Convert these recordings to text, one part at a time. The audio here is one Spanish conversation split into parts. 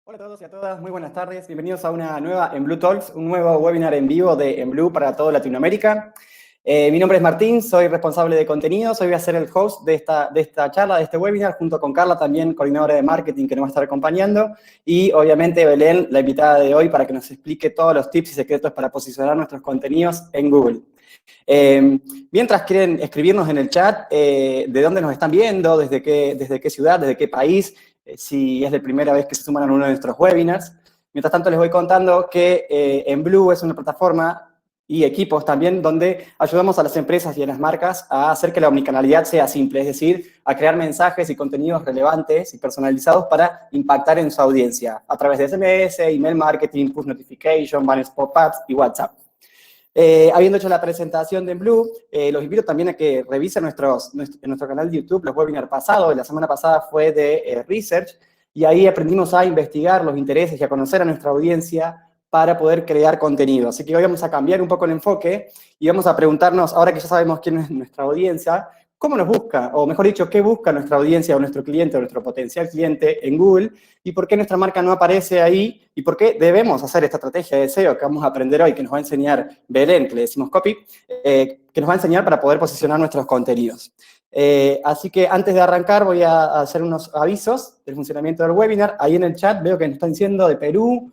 Hola a todos y a todas, muy buenas tardes. Bienvenidos a una nueva Enblue Talks, un nuevo webinar en vivo de Enblue para toda Latinoamérica. Mi nombre es Martín, soy responsable de contenidos. Hoy voy a ser el host de esta charla, de este webinar, junto con Carla, también coordinadora de marketing, que nos va a estar acompañando. Y obviamente Belén, la invitada de hoy, para que nos explique todos los tips y secretos para posicionar nuestros contenidos en Google. Mientras quieren escribirnos en el chat de dónde nos están viendo, desde qué ciudad, desde qué país, si es la primera vez que se suman a uno de nuestros webinars. Mientras tanto, les voy contando que Enblue es una plataforma y equipos también donde ayudamos a las empresas y a las marcas a hacer que la omnicanalidad sea simple, es decir, a crear mensajes y contenidos relevantes y personalizados para impactar en su audiencia a través de SMS, email marketing, push notification, banners pop-ups y WhatsApp. Habiendo hecho la presentación de Enblue, los invito también a que revisen en nuestro canal de YouTube los webinars pasados. La semana pasada fue de Research, y ahí aprendimos a investigar los intereses y a conocer a nuestra audiencia para poder crear contenido. Así que hoy vamos a cambiar un poco el enfoque y vamos a preguntarnos, ahora que ya sabemos quién es nuestra audiencia, ¿cómo nos busca? O mejor dicho, ¿qué busca nuestra audiencia o nuestro cliente o nuestro potencial cliente en Google? ¿Y por qué nuestra marca no aparece ahí? ¿Y por qué debemos hacer esta estrategia de SEO que vamos a aprender hoy, que nos va a enseñar Belén, que le decimos copy, que nos va a enseñar para poder posicionar nuestros contenidos? Así que antes de arrancar voy a hacer unos avisos del funcionamiento del webinar. Ahí en el chat veo que nos están diciendo de Perú,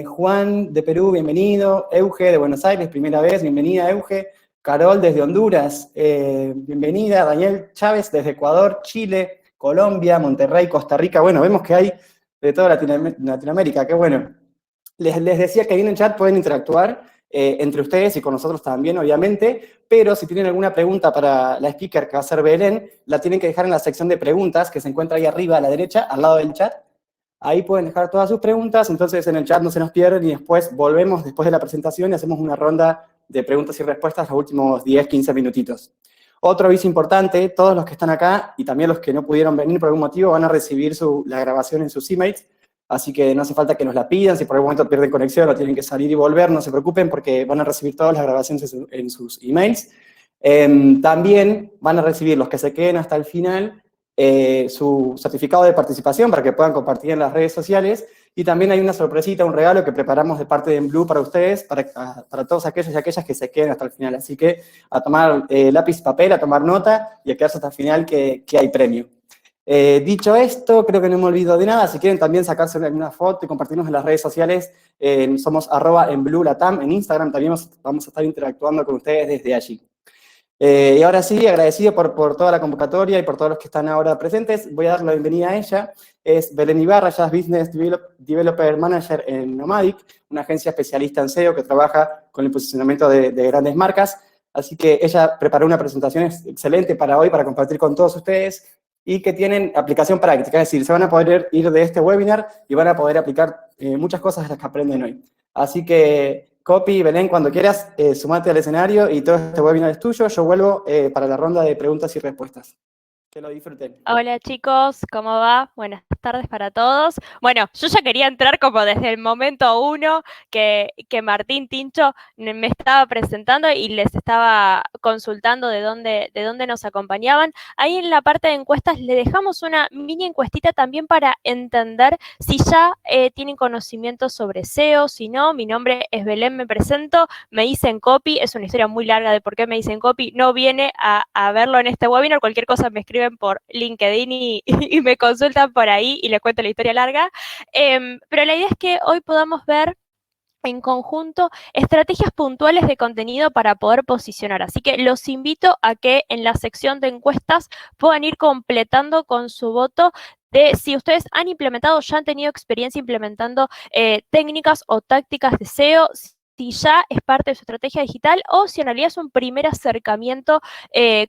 Juan de Perú, bienvenido. Euge de Buenos Aires, primera vez, bienvenida Euge. Carol desde Honduras, bienvenida. Daniel Chávez desde Ecuador, Chile, Colombia, Monterrey, Costa Rica. Bueno, vemos que hay de toda Latinoamérica, qué bueno. Les decía que ahí en el chat pueden interactuar entre ustedes y con nosotros también, obviamente, pero si tienen alguna pregunta para la speaker que va a ser Belén, la tienen que dejar en la sección de preguntas que se encuentra ahí arriba a la derecha, al lado del chat. Ahí pueden dejar todas sus preguntas, entonces en el chat no se nos pierden y después volvemos después de la presentación y hacemos una ronda de preguntas y respuestas los últimos 10, 15 minutitos. Otro aviso importante, todos los que están acá y también los que no pudieron venir por algún motivo van a recibir la grabación en sus emails, así que no hace falta que nos la pidan. Si por algún momento pierden conexión o tienen que salir y volver, no se preocupen porque van a recibir todas las grabaciones en sus emails. También van a recibir los que se queden hasta el final su certificado de participación para que puedan compartir en las redes sociales, y también hay una sorpresita, un regalo que preparamos de parte de Enblue para ustedes, para todos aquellos y aquellas que se queden hasta el final. Así que a tomar lápiz y papel, a tomar nota y a quedarse hasta el final que hay premio. Dicho esto, creo que no me olvido de nada. Si quieren también sacarse una foto y compartirnos en las redes sociales, somos @enbluelatam en Instagram. También vamos a estar interactuando con ustedes desde allí. Y ahora sí, agradecido por toda la convocatoria y por todos los que están ahora presentes. Voy a dar la bienvenida a ella. Es Belén Ibarra, ella es Business Developer Manager en Nomadic, una agencia especialista en SEO que trabaja con el posicionamiento de grandes marcas. Así que ella preparó una presentación excelente para hoy, para compartir con todos ustedes, y que tienen aplicación práctica. Es decir, se van a poder ir de este webinar y van a poder aplicar muchas cosas de las que aprenden hoy. Así que, Copy, Belén, cuando quieras, sumate al escenario y todo este webinar es tuyo. Yo vuelvo para la ronda de preguntas y respuestas. Que lo disfruten. Hola chicos, ¿cómo va? Buenas tardes para todos. Bueno, yo ya quería entrar como desde el momento uno que Martín Tincho me estaba presentando y les estaba consultando de dónde nos acompañaban. Ahí en la parte de encuestas le dejamos una mini encuestita también para entender si ya tienen conocimiento sobre SEO, si no. Mi nombre es Belén, me presento, me dicen Copy, es una historia muy larga de por qué me dicen Copy, no viene a verlo en este webinar, cualquier cosa me escriben por LinkedIn y me consultan por ahí y les cuento la historia larga. Pero la idea es que hoy podamos ver en conjunto estrategias puntuales de contenido para poder posicionar. Así que los invito a que en la sección de encuestas puedan ir completando con su voto de si ustedes han implementado, ya han tenido experiencia implementando técnicas o tácticas de SEO, si ya es parte de su estrategia digital o si en realidad es un primer acercamiento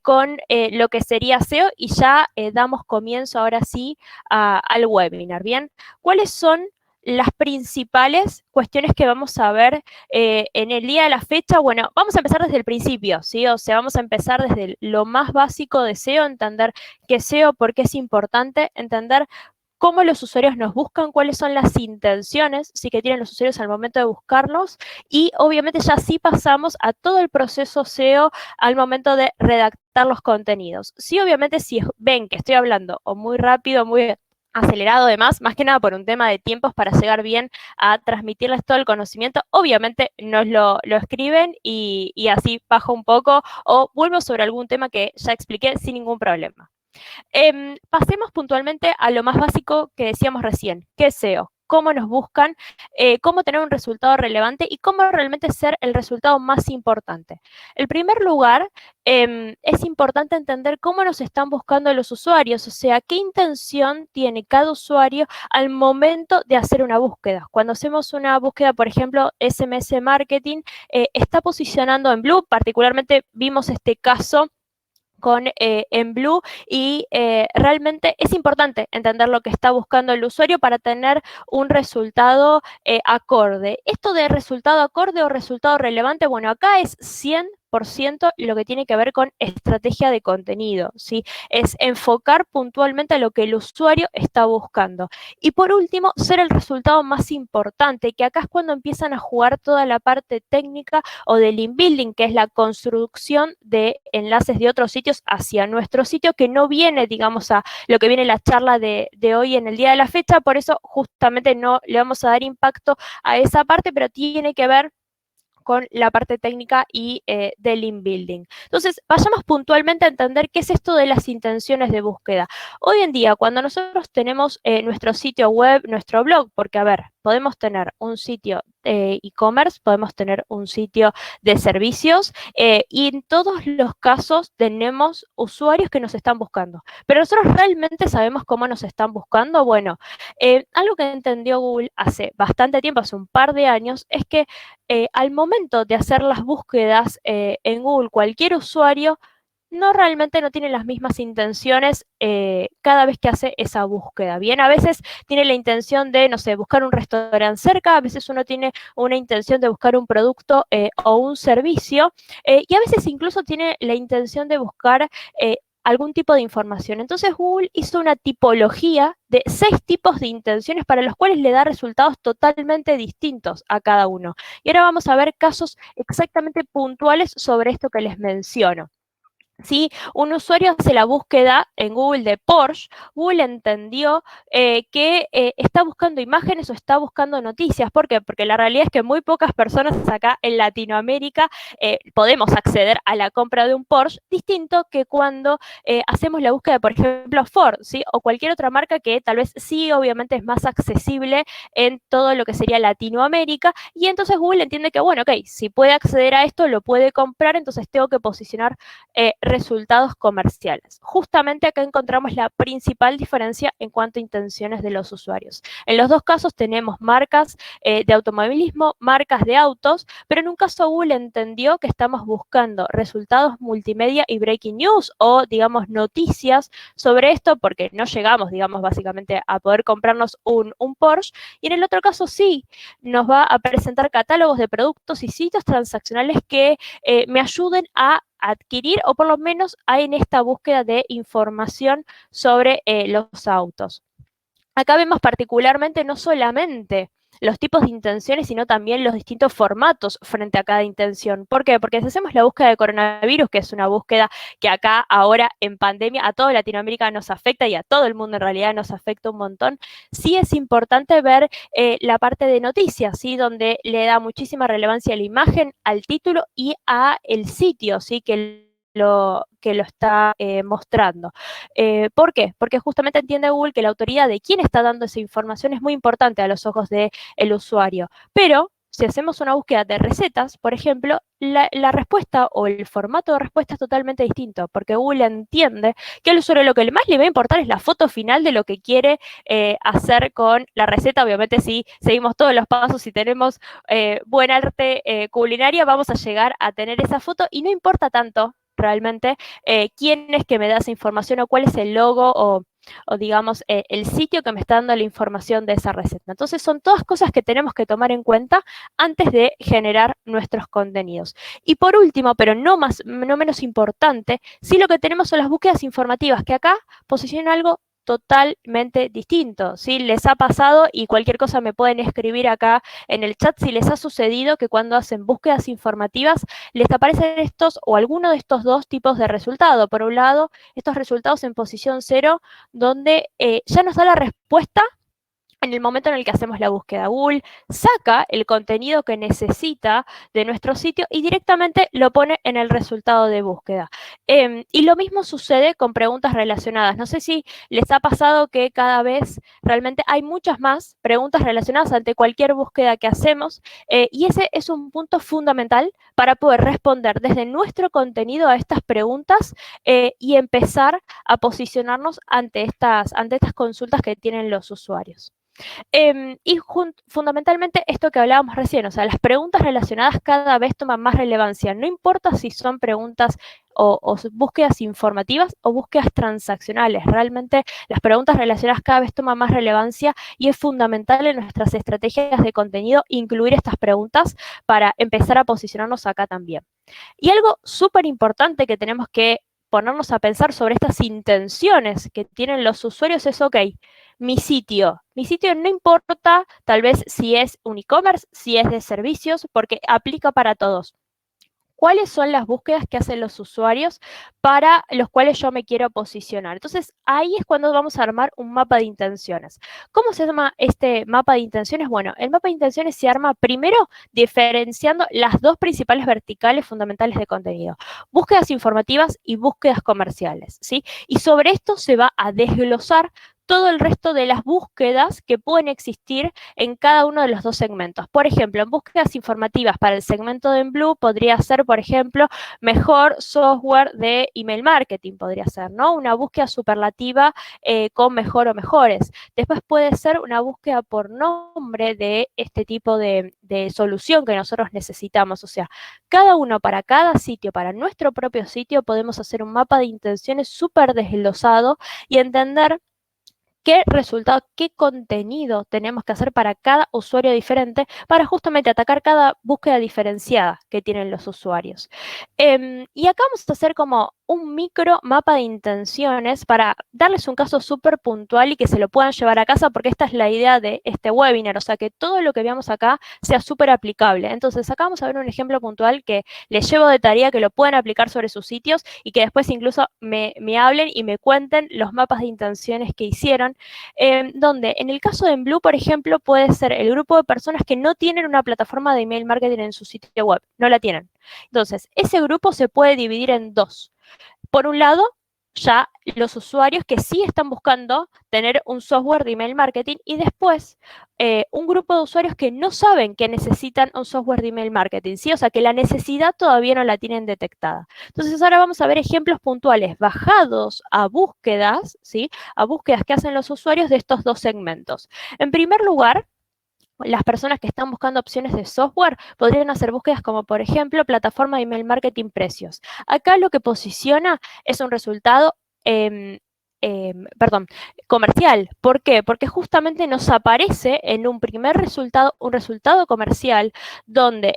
con lo que sería SEO y ya damos comienzo ahora sí al webinar. Bien, ¿cuáles son las principales cuestiones que vamos a ver en el día de la fecha? Bueno, vamos a empezar desde el principio, ¿sí? O sea, vamos a empezar desde lo más básico de SEO, entender qué SEO, por qué es importante, entender cómo los usuarios nos buscan, cuáles son las intenciones sí que tienen los usuarios al momento de buscarlos, y obviamente ya sí pasamos a todo el proceso SEO al momento de redactar los contenidos. Sí, obviamente si ven que estoy hablando o muy rápido, muy acelerado además, más que nada por un tema de tiempos para llegar bien a transmitirles todo el conocimiento. Obviamente nos lo escriben y así bajo un poco o vuelvo sobre algún tema que ya expliqué sin ningún problema. Pasemos puntualmente a lo más básico que decíamos recién, ¿qué es SEO? Cómo nos buscan, cómo tener un resultado relevante y cómo realmente ser el resultado más importante. En primer lugar, es importante entender cómo nos están buscando los usuarios, o sea, qué intención tiene cada usuario al momento de hacer una búsqueda. Cuando hacemos una búsqueda, por ejemplo, SMS Marketing, está posicionando en Blue, particularmente vimos este caso en Blue y realmente es importante entender lo que está buscando el usuario para tener un resultado acorde. Esto de resultado acorde o resultado relevante, bueno, acá es 100% lo que tiene que ver con estrategia de contenido, ¿sí? Es enfocar puntualmente a lo que el usuario está buscando. Y por último, ser el resultado más importante, que acá es cuando empiezan a jugar toda la parte técnica o del link building, que es la construcción de enlaces de otros sitios hacia nuestro sitio, que no viene, digamos, a lo que viene la charla de hoy en el día de la fecha, por eso justamente no le vamos a dar impacto a esa parte, pero tiene que ver con la parte técnica y del link building. Entonces, vayamos puntualmente a entender qué es esto de las intenciones de búsqueda. Hoy en día, cuando nosotros tenemos nuestro sitio web, nuestro blog, porque, a ver, podemos tener un sitio de e-commerce, podemos tener un sitio de servicios y en todos los casos tenemos usuarios que nos están buscando. Pero nosotros realmente sabemos cómo nos están buscando. Bueno, algo que entendió Google hace bastante tiempo, hace un par de años, es que al momento de hacer las búsquedas en Google, cualquier usuario realmente no tiene las mismas intenciones cada vez que hace esa búsqueda. Bien, a veces tiene la intención de, no sé, buscar un restaurante cerca, a veces uno tiene una intención de buscar un producto o un servicio, y a veces incluso tiene la intención de buscar algún tipo de información. Entonces Google hizo una tipología de 6 tipos de intenciones para los cuales le da resultados totalmente distintos a cada uno. Y ahora vamos a ver casos exactamente puntuales sobre esto que les menciono. Si un usuario hace la búsqueda en Google de Porsche, Google entendió que está buscando imágenes o está buscando noticias. ¿Por qué? Porque la realidad es que muy pocas personas acá en Latinoamérica podemos acceder a la compra de un Porsche, distinto que cuando hacemos la búsqueda, por ejemplo, Ford, ¿sí? O cualquier otra marca que tal vez sí, obviamente es más accesible en todo lo que sería Latinoamérica, y entonces Google entiende que, bueno, ok, si puede acceder a esto, lo puede comprar, entonces tengo que posicionar resultados comerciales. Justamente acá encontramos la principal diferencia en cuanto a intenciones de los usuarios. En los dos casos tenemos marcas de automovilismo, marcas de autos, pero en un caso Google entendió que estamos buscando resultados multimedia y breaking news o, digamos, noticias sobre esto, porque no llegamos, digamos, básicamente a poder comprarnos un Porsche, y en el otro caso sí, nos va a presentar catálogos de productos y sitios transaccionales que me ayuden a adquirir o por lo menos hay en esta búsqueda de información sobre los autos. Acá vemos particularmente no solamente los tipos de intenciones, sino también los distintos formatos frente a cada intención. ¿Por qué? Porque si hacemos la búsqueda de coronavirus, que es una búsqueda que acá ahora en pandemia a toda Latinoamérica nos afecta y a todo el mundo en realidad nos afecta un montón, sí es importante ver la parte de noticias, ¿sí? Donde le da muchísima relevancia a la imagen, al título y a el sitio, ¿sí? Que lo está mostrando. ¿Por qué? Porque justamente entiende Google que la autoridad de quién está dando esa información es muy importante a los ojos del usuario. Pero si hacemos una búsqueda de recetas, por ejemplo, la respuesta o el formato de respuesta es totalmente distinto, porque Google entiende que al usuario lo que más le va a importar es la foto final de lo que quiere hacer con la receta. Obviamente, si seguimos todos los pasos y tenemos buen arte culinaria, vamos a llegar a tener esa foto y no importa tanto realmente quién es que me da esa información o cuál es el logo o digamos, el sitio que me está dando la información de esa receta. Entonces, son todas cosas que tenemos que tomar en cuenta antes de generar nuestros contenidos. Y por último, pero no menos importante, sí lo que tenemos son las búsquedas informativas, que acá posicionan algo totalmente distinto, ¿sí? Les ha pasado, y cualquier cosa me pueden escribir acá en el chat, si les ha sucedido que cuando hacen búsquedas informativas les aparecen estos o alguno de estos dos tipos de resultado. Por un lado, estos resultados en posición 0, donde ya nos da la respuesta en el momento en el que hacemos la búsqueda. Google saca el contenido que necesita de nuestro sitio y directamente lo pone en el resultado de búsqueda. Y lo mismo sucede con preguntas relacionadas. No sé si les ha pasado que cada vez realmente hay muchas más preguntas relacionadas ante cualquier búsqueda que hacemos, y ese es un punto fundamental para poder responder desde nuestro contenido a estas preguntas, y empezar a posicionarnos ante estas consultas que tienen los usuarios. Y fundamentalmente esto que hablábamos recién, o sea, las preguntas relacionadas cada vez toman más relevancia. No importa si son preguntas o búsquedas informativas o búsquedas transaccionales. Realmente las preguntas relacionadas cada vez toman más relevancia y es fundamental en nuestras estrategias de contenido incluir estas preguntas para empezar a posicionarnos acá también. Y algo súper importante que tenemos que ponernos a pensar sobre estas intenciones que tienen los usuarios es, ok, mi sitio no importa tal vez si es un e-commerce, si es de servicios, porque aplica para todos. ¿Cuáles son las búsquedas que hacen los usuarios para los cuales yo me quiero posicionar? Entonces, ahí es cuando vamos a armar un mapa de intenciones. ¿Cómo se llama este mapa de intenciones? Bueno, el mapa de intenciones se arma primero diferenciando las dos principales verticales fundamentales de contenido: búsquedas informativas y búsquedas comerciales, ¿sí? Y sobre esto se va a desglosar todo el resto de las búsquedas que pueden existir en cada uno de los dos segmentos. Por ejemplo, en búsquedas informativas para el segmento de Blue podría ser, por ejemplo, mejor software de email marketing, podría ser, ¿no? Una búsqueda superlativa con mejor o mejores. Después puede ser una búsqueda por nombre de este tipo de solución que nosotros necesitamos. O sea, cada uno para cada sitio, para nuestro propio sitio, podemos hacer un mapa de intenciones súper desglosado y entender qué resultado, qué contenido tenemos que hacer para cada usuario diferente para justamente atacar cada búsqueda diferenciada que tienen los usuarios. Y acá vamos a hacer como un micro mapa de intenciones para darles un caso súper puntual y que se lo puedan llevar a casa, porque esta es la idea de este webinar, o sea, que todo lo que veamos acá sea súper aplicable. Entonces, acá vamos a ver un ejemplo puntual que les llevo de tarea, que lo pueden aplicar sobre sus sitios y que después incluso me hablen y me cuenten los mapas de intenciones que hicieron, donde en el caso de Blue, por ejemplo, puede ser el grupo de personas que no tienen una plataforma de email marketing en su sitio web, no la tienen. Entonces, ese grupo se puede dividir en dos. Por un lado, ya los usuarios que sí están buscando tener un software de email marketing, y después un grupo de usuarios que no saben que necesitan un software de email marketing, ¿sí? O sea, que la necesidad todavía no la tienen detectada. Entonces, ahora vamos a ver ejemplos puntuales bajados a búsquedas, ¿sí? A búsquedas que hacen los usuarios de estos dos segmentos. En primer lugar, las personas que están buscando opciones de software podrían hacer búsquedas como, por ejemplo, plataforma de email marketing precios. Acá lo que posiciona es un resultado, comercial. ¿Por qué? Porque justamente nos aparece en un primer resultado, un resultado comercial donde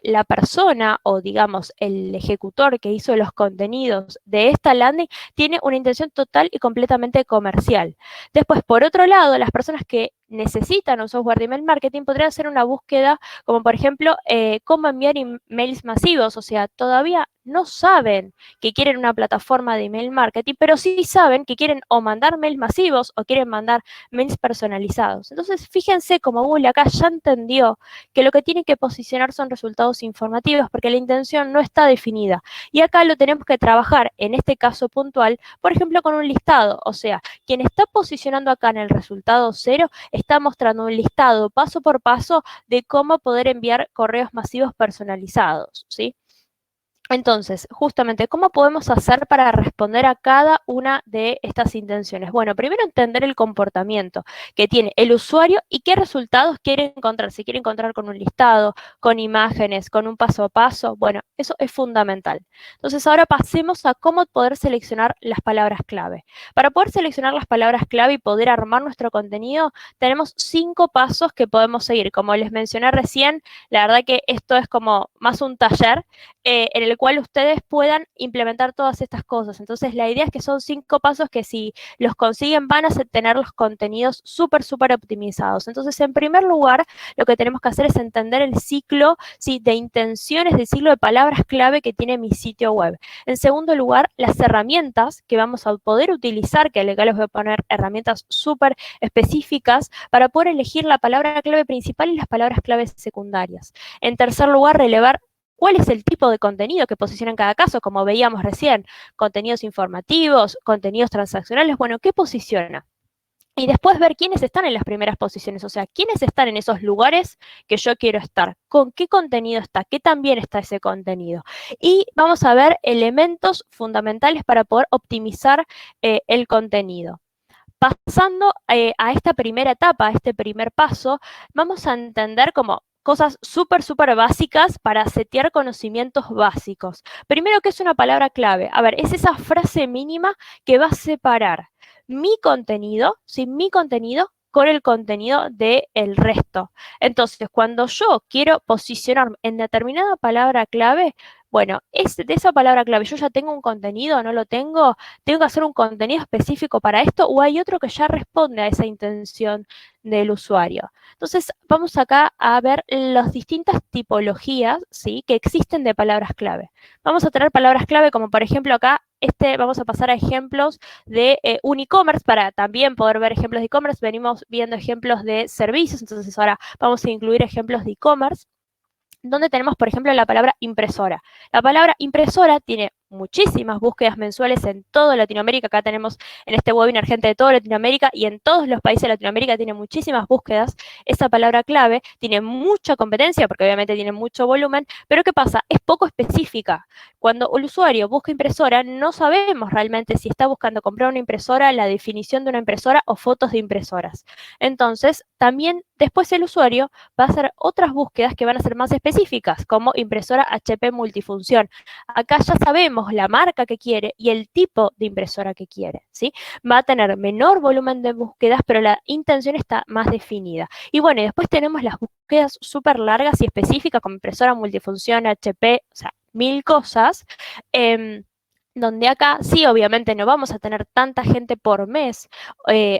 la persona o, digamos, el ejecutor que hizo los contenidos de esta landing tiene una intención total y completamente comercial. Después, por otro lado, las personas que necesitan un software de email marketing podrían hacer una búsqueda como, por ejemplo, cómo enviar emails masivos. O sea, todavía no saben que quieren una plataforma de email marketing, pero sí saben que quieren o mandar mails masivos o quieren mandar mails personalizados. Entonces, fíjense cómo Google acá ya entendió que lo que tiene que posicionar son resultados informativos, porque la intención no está definida. Y acá lo tenemos que trabajar, en este caso puntual, por ejemplo, con un listado. O sea, quien está posicionando acá en el resultado 0 está mostrando un listado paso por paso de cómo poder enviar correos masivos personalizados, ¿sí? Entonces, justamente, ¿cómo podemos hacer para responder a cada una de estas intenciones? Bueno, primero entender el comportamiento que tiene el usuario y qué resultados quiere encontrar. Si quiere encontrar con un listado, con imágenes, con un paso a paso, bueno, eso es fundamental. Entonces, ahora pasemos a cómo poder seleccionar las palabras clave. Para poder seleccionar las palabras clave y poder armar nuestro contenido, tenemos 5 pasos que podemos seguir. Como les mencioné recién, la verdad que esto es como más un taller en el cual ustedes puedan implementar todas estas cosas. Entonces, la idea es que son 5 pasos que si los consiguen van a tener los contenidos súper, súper optimizados. Entonces, en primer lugar, lo que tenemos que hacer es entender el ciclo, ¿sí?, de intenciones, del ciclo de palabras clave que tiene mi sitio web. En segundo lugar, las herramientas que vamos a poder utilizar, que acá les voy a poner herramientas súper específicas para poder elegir la palabra clave principal y las palabras claves secundarias. En tercer lugar, relevar cuál es el tipo de contenido que posiciona en cada caso, como veíamos recién, contenidos informativos, contenidos transaccionales, bueno, ¿qué posiciona? Y después ver quiénes están en las primeras posiciones, o sea, quiénes están en esos lugares que yo quiero estar, con qué contenido está, qué también está ese contenido. Y vamos a ver elementos fundamentales para poder optimizar el contenido. Pasando a esta primera etapa, a este primer paso, vamos a entender como cosas súper, súper básicas para setear conocimientos básicos. Primero, ¿qué es una palabra clave? A ver, es esa frase mínima que va a separar mi contenido, ¿sí?, mi contenido con el contenido del resto. Entonces, cuando yo quiero posicionarme en determinada palabra clave, bueno, de esa palabra clave, yo ya tengo un contenido, no lo tengo, tengo que hacer un contenido específico para esto, o hay otro que ya responde a esa intención del usuario. Entonces, vamos acá a ver las distintas tipologías, ¿sí?, que existen de palabras clave. Vamos a tener palabras clave como, por ejemplo, acá, vamos a pasar a ejemplos de un e-commerce para también poder ver ejemplos de e-commerce. Venimos viendo ejemplos de servicios, entonces ahora vamos a incluir ejemplos de e-commerce, donde tenemos, por ejemplo, la palabra impresora. La palabra impresora tiene muchísimas búsquedas mensuales en toda Latinoamérica. Acá tenemos en este webinar gente de toda Latinoamérica y en todos los países de Latinoamérica tiene muchísimas búsquedas. Esa palabra clave tiene mucha competencia porque obviamente tiene mucho volumen, pero ¿qué pasa? Es poco específica. Cuando el usuario busca impresora, no sabemos realmente si está buscando comprar una impresora, la definición de una impresora o fotos de impresoras. Entonces, también después el usuario va a hacer otras búsquedas que van a ser más específicas, como impresora HP multifunción. Acá ya sabemos la marca que quiere y el tipo de impresora que quiere, ¿sí? Va a tener menor volumen de búsquedas, pero la intención está más definida. Y bueno, y después tenemos las búsquedas súper largas y específicas, como impresora multifunción, HP, o sea, 1000 cosas, donde acá sí, obviamente no vamos a tener tanta gente por mes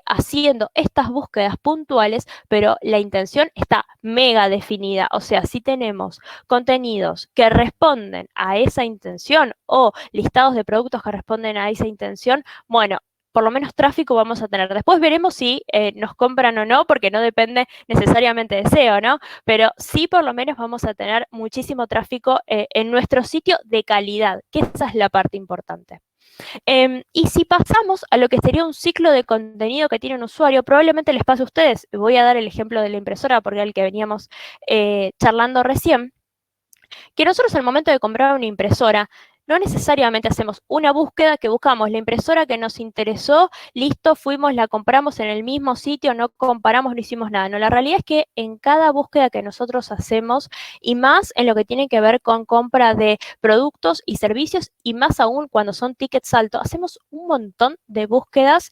haciendo estas búsquedas puntuales, pero la intención está mega definida. O sea, si tenemos contenidos que responden a esa intención o listados de productos que responden a esa intención, bueno, por lo menos tráfico vamos a tener. Después veremos si nos compran o no, porque no depende necesariamente de SEO, ¿no? Pero sí por lo menos vamos a tener muchísimo tráfico en nuestro sitio de calidad, que esa es la parte importante. Y si pasamos a lo que sería un ciclo de contenido que tiene un usuario, probablemente les pase a ustedes. Voy a dar el ejemplo de la impresora, porque era el que veníamos charlando recién, que nosotros al momento de comprar una impresora, no necesariamente hacemos una búsqueda que buscamos la impresora que nos interesó, listo, fuimos, la compramos en el mismo sitio, no comparamos, no hicimos nada. No, la realidad es que en cada búsqueda que nosotros hacemos, y más en lo que tiene que ver con compra de productos y servicios, y más aún cuando son tickets altos, hacemos un montón de búsquedas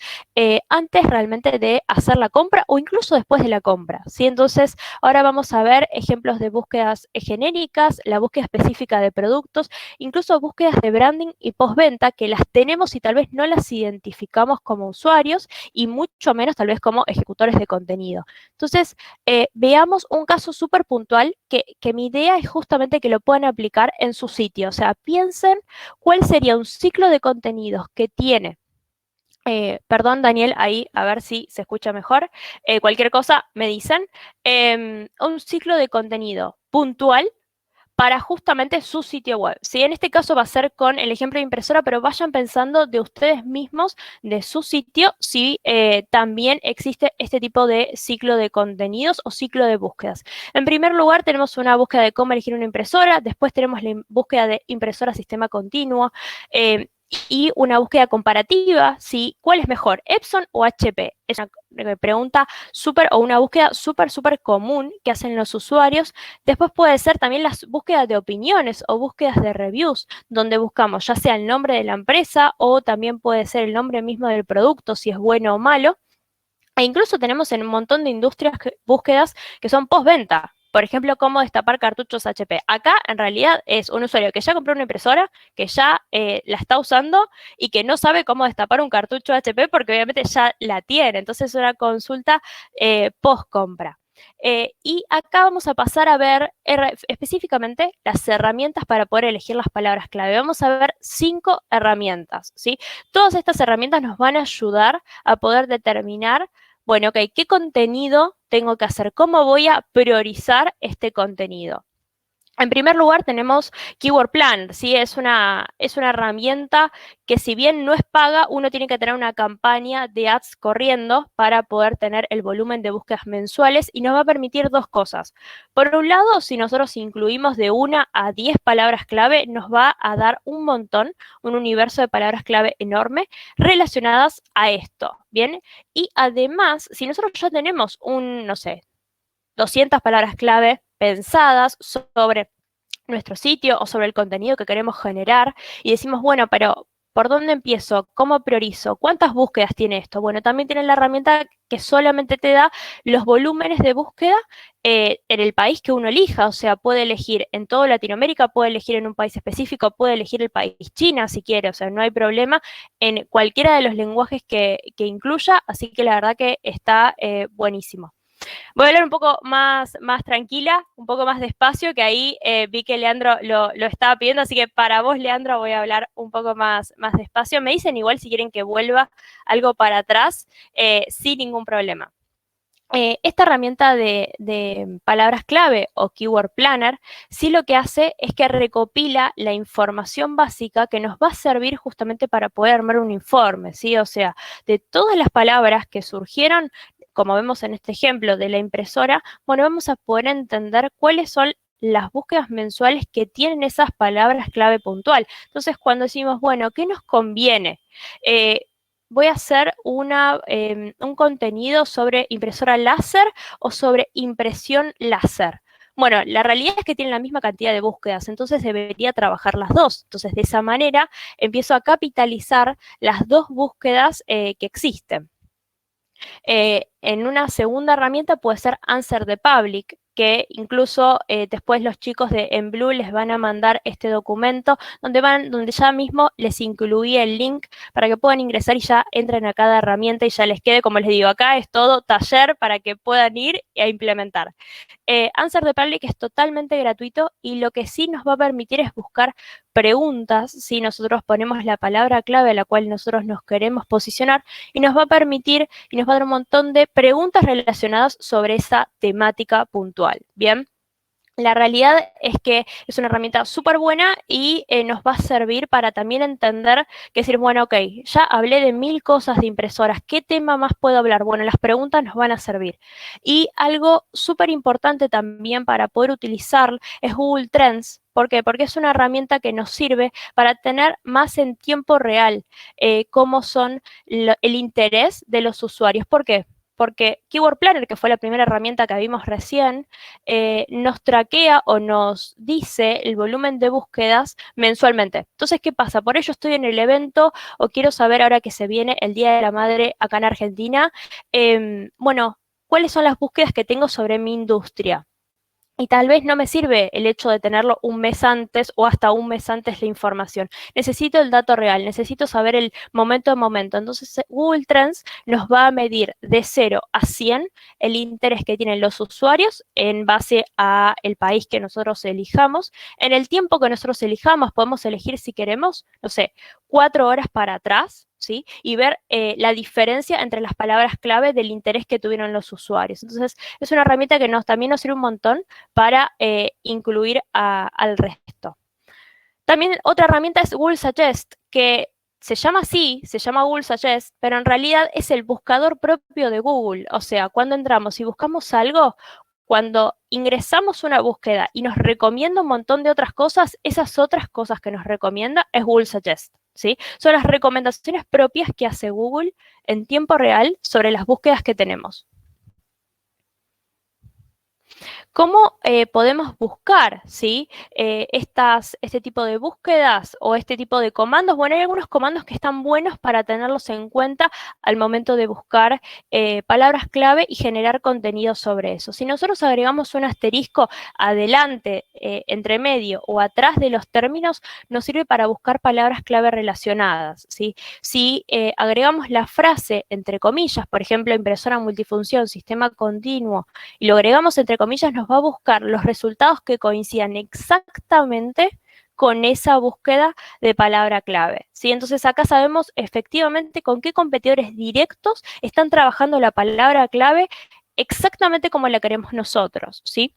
antes realmente de hacer la compra o incluso después de la compra, ¿sí? Entonces, ahora vamos a ver ejemplos de búsquedas genéricas, la búsqueda específica de productos, incluso búsquedas de branding y postventa que las tenemos y tal vez no las identificamos como usuarios y mucho menos tal vez como ejecutores de contenido. Entonces, veamos un caso súper puntual que mi idea es justamente que lo puedan aplicar en su sitio. O sea, piensen cuál sería un ciclo de contenidos que tiene. Perdón, Daniel, ahí a ver si se escucha mejor. Cualquier cosa me dicen. Un ciclo de contenido puntual para justamente su sitio web. ¿Sí? En este caso va a ser con el ejemplo de impresora, pero vayan pensando de ustedes mismos, de su sitio, si también existe este tipo de ciclo de contenidos o ciclo de búsquedas. En primer lugar, tenemos una búsqueda de cómo elegir una impresora, después tenemos la búsqueda de impresora sistema continuo, y una búsqueda comparativa, ¿sí? ¿Cuál es mejor, Epson o HP? Es una pregunta súper, o una búsqueda súper, súper común que hacen los usuarios. Después puede ser también las búsquedas de opiniones o búsquedas de reviews, donde buscamos ya sea el nombre de la empresa o también puede ser el nombre mismo del producto, si es bueno o malo. E incluso tenemos en un montón de industrias búsquedas que son postventa. por ejemplo, cómo destapar cartuchos HP. Acá, en realidad, es un usuario que ya compró una impresora, que ya la está usando y que no sabe cómo destapar un cartucho HP porque obviamente ya la tiene. Entonces, es una consulta post-compra. Y acá vamos a pasar a ver específicamente las herramientas para poder elegir las palabras clave. Vamos a ver 5 herramientas, ¿sí? Todas estas herramientas nos van a ayudar a poder determinar, bueno, ok, ¿qué contenido tengo que hacer? ¿Cómo voy a priorizar este contenido? En primer lugar tenemos Keyword Planner, ¿sí? Es una herramienta que si bien no es paga, uno tiene que tener una campaña de ads corriendo para poder tener el volumen de búsquedas mensuales y nos va a permitir 2 cosas. Por un lado, si nosotros incluimos de 1 a 10 palabras clave, nos va a dar un montón, un universo de palabras clave enorme relacionadas a esto, ¿bien? Y además, si nosotros ya tenemos no sé, 200 palabras clave pensadas sobre nuestro sitio o sobre el contenido que queremos generar y decimos, bueno, pero ¿por dónde empiezo? ¿Cómo priorizo? ¿Cuántas búsquedas tiene esto? Bueno, también tiene la herramienta que solamente te da los volúmenes de búsqueda en el país que uno elija, o sea, puede elegir en toda Latinoamérica, puede elegir en un país específico, puede elegir el país China si quiere, o sea, no hay problema en cualquiera de los lenguajes que incluya, así que la verdad que está buenísimo. Voy a hablar un poco más tranquila, un poco más despacio, que ahí vi que Leandro lo estaba pidiendo, así que para vos, Leandro, voy a hablar un poco más despacio. Me dicen igual si quieren que vuelva algo para atrás, sin ningún problema. Esta herramienta de palabras clave o Keyword Planner, sí lo que hace es que recopila la información básica que nos va a servir justamente para poder armar un informe, ¿sí? O sea, de todas las palabras que surgieron, como vemos en este ejemplo de la impresora, bueno, vamos a poder entender cuáles son las búsquedas mensuales que tienen esas palabras clave puntual. Entonces, cuando decimos, bueno, ¿qué nos conviene? Voy a hacer un contenido sobre impresora láser o sobre impresión láser. Bueno, la realidad es que tienen la misma cantidad de búsquedas, entonces debería trabajar las dos. Entonces, de esa manera, empiezo a capitalizar las 2 búsquedas que existen. En una segunda herramienta puede ser Answer the Public, que incluso después los chicos de Enblue les van a mandar este documento donde ya mismo les incluí el link para que puedan ingresar y ya entren a cada herramienta y ya les quede, como les digo, acá es todo taller para que puedan ir e implementar. Answer the Public es totalmente gratuito y lo que sí nos va a permitir es buscar preguntas, si nosotros ponemos la palabra clave a la cual nosotros nos queremos posicionar y nos va a permitir y nos va a dar un montón de preguntas relacionadas sobre esa temática puntual, ¿bien? La realidad es que es una herramienta súper buena y nos va a servir para también entender que decir, bueno, ok, ya hablé de 1000 cosas de impresoras, ¿qué tema más puedo hablar? Bueno, las preguntas nos van a servir. Y algo súper importante también para poder utilizar es Google Trends. ¿Por qué? Porque es una herramienta que nos sirve para tener más en tiempo real cómo son el interés de los usuarios. ¿Por qué? Porque Keyword Planner, que fue la primera herramienta que vimos recién, nos traquea o nos dice el volumen de búsquedas mensualmente. Entonces, ¿qué pasa? Por ello estoy en el evento o quiero saber ahora que se viene el Día de la Madre acá en Argentina, bueno, ¿cuáles son las búsquedas que tengo sobre mi industria? Y tal vez no me sirve el hecho de tenerlo un mes antes o hasta un mes antes la información. Necesito el dato real, necesito saber el momento a momento. Entonces, Google Trends nos va a medir de 0 a 100 el interés que tienen los usuarios en base a el país que nosotros elijamos. En el tiempo que nosotros elijamos, podemos elegir si queremos, no sé, 4 horas para atrás, ¿sí? Y ver la diferencia entre las palabras clave del interés que tuvieron los usuarios. Entonces, es una herramienta que también nos sirve un montón para incluir al resto. También otra herramienta es Google Suggest, que se llama así, se llama Google Suggest, pero en realidad es el buscador propio de Google. O sea, cuando entramos y buscamos algo, cuando ingresamos una búsqueda y nos recomienda un montón de otras cosas, esas otras cosas que nos recomienda es Google Suggest, ¿sí? Son las recomendaciones propias que hace Google en tiempo real sobre las búsquedas que tenemos. ¿Cómo podemos buscar, ¿sí? Este tipo de búsquedas o este tipo de comandos? Bueno, hay algunos comandos que están buenos para tenerlos en cuenta al momento de buscar palabras clave y generar contenido sobre eso. Si nosotros agregamos un asterisco adelante, entre medio o atrás de los términos, nos sirve para buscar palabras clave relacionadas, ¿sí? Si agregamos la frase entre comillas, por ejemplo, impresora multifunción, sistema continuo, y lo agregamos entre comillas, nos va a buscar los resultados que coincidan exactamente con esa búsqueda de palabra clave, ¿sí? Entonces acá sabemos efectivamente con qué competidores directos están trabajando la palabra clave exactamente como la queremos nosotros, ¿sí?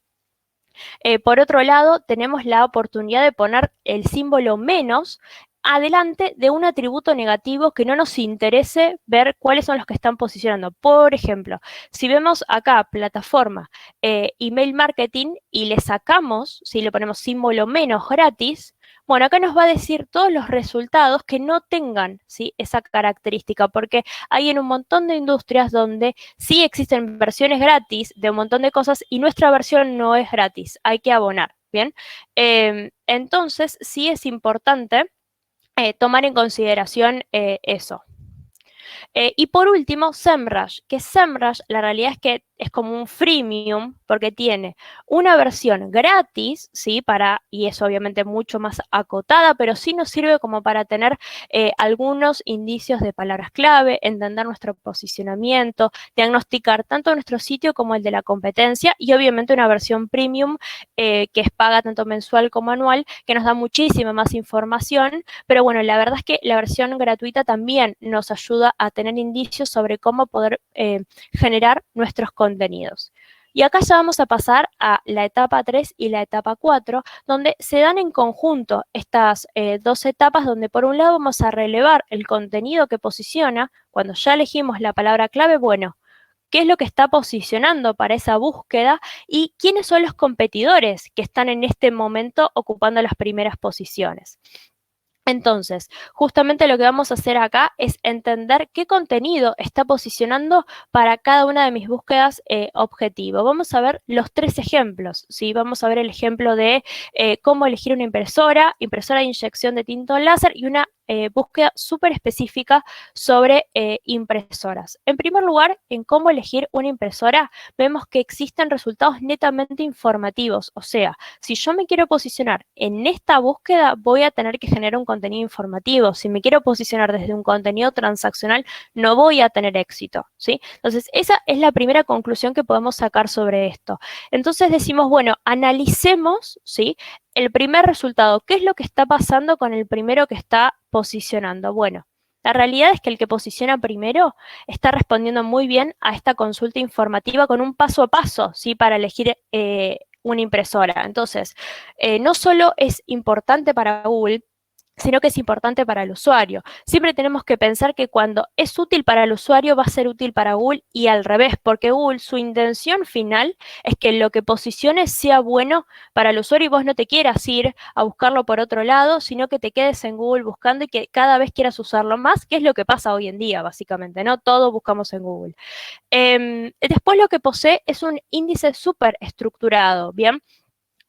Por otro lado, tenemos la oportunidad de poner el símbolo menos adelante de un atributo negativo que no nos interese ver cuáles son los que están posicionando. Por ejemplo, si vemos acá plataforma, email marketing y le sacamos, si le ponemos símbolo menos gratis, bueno, acá nos va a decir todos los resultados que no tengan, ¿sí?, esa característica, porque hay en un montón de industrias donde sí existen versiones gratis de un montón de cosas y nuestra versión no es gratis, hay que abonar, ¿bien? Entonces, sí es importante tomar en consideración eso. Y por último, SEMrush, que SEMrush la realidad es que es como un freemium porque tiene una versión gratis, ¿sí? Y es obviamente mucho más acotada, pero sí nos sirve como para tener algunos indicios de palabras clave, entender nuestro posicionamiento, diagnosticar tanto nuestro sitio como el de la competencia y obviamente una versión premium que es paga tanto mensual como anual, que nos da muchísima más información, pero bueno, la verdad es que la versión gratuita también nos ayuda a tener indicios sobre cómo poder generar nuestros contenidos. Y acá ya vamos a pasar a la etapa 3 y la etapa 4, donde se dan en conjunto estas dos etapas, donde por un lado vamos a relevar el contenido que posiciona, cuando ya elegimos la palabra clave, bueno, qué es lo que está posicionando para esa búsqueda y quiénes son los competidores que están en este momento ocupando las primeras posiciones. Entonces, justamente lo que vamos a hacer acá es entender qué contenido está posicionando para cada una de mis búsquedas objetivo. Vamos a ver los 3 ejemplos, ¿sí? Vamos a ver el ejemplo de cómo elegir una impresora de inyección de tinta láser y una búsqueda súper específica sobre impresoras. En primer lugar, en cómo elegir una impresora, vemos que existen resultados netamente informativos, o sea, si yo me quiero posicionar en esta búsqueda, voy a tener que generar un contenido informativo. Si me quiero posicionar desde un contenido transaccional, no voy a tener éxito, ¿sí? Entonces, esa es la primera conclusión que podemos sacar sobre esto. Entonces decimos, bueno, analicemos, ¿sí?, el primer resultado. ¿Qué es lo que está pasando con el primero que está posicionando? Bueno, la realidad es que el que posiciona primero está respondiendo muy bien a esta consulta informativa con un paso a paso, ¿sí?, para elegir una impresora. Entonces, no solo es importante para Google, sino que es importante para el usuario. Siempre tenemos que pensar que cuando es útil para el usuario va a ser útil para Google y al revés, porque Google, su intención final es que lo que posicione sea bueno para el usuario y vos no te quieras ir a buscarlo por otro lado, sino que te quedes en Google buscando y que cada vez quieras usarlo más, que es lo que pasa hoy en día, básicamente, ¿no? Todo buscamos en Google. Después lo que posee es un índice súper estructurado, ¿bien?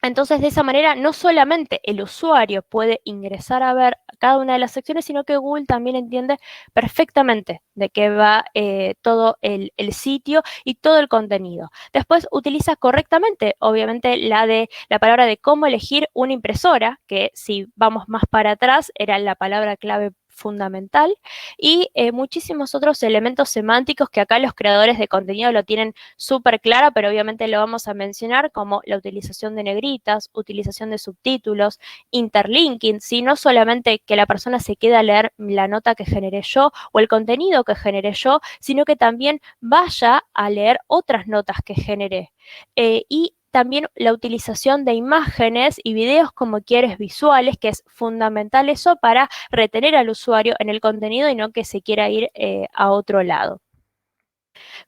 Entonces, de esa manera, no solamente el usuario puede ingresar a ver cada una de las secciones, sino que Google también entiende perfectamente de qué va todo el sitio y todo el contenido. Después utiliza correctamente, obviamente, la palabra de cómo elegir una impresora, que si vamos más para atrás, era la palabra clave fundamental, y muchísimos otros elementos semánticos que acá los creadores de contenido lo tienen súper clara, pero obviamente lo vamos a mencionar, como la utilización de negritas, utilización de subtítulos, interlinking, ¿sí? No solamente que la persona se quede a leer la nota que generé yo o el contenido que generé yo, sino que también vaya a leer otras notas que generé. Y también la utilización de imágenes y videos como quieres visuales, que es fundamental eso para retener al usuario en el contenido y no que se quiera ir a otro lado.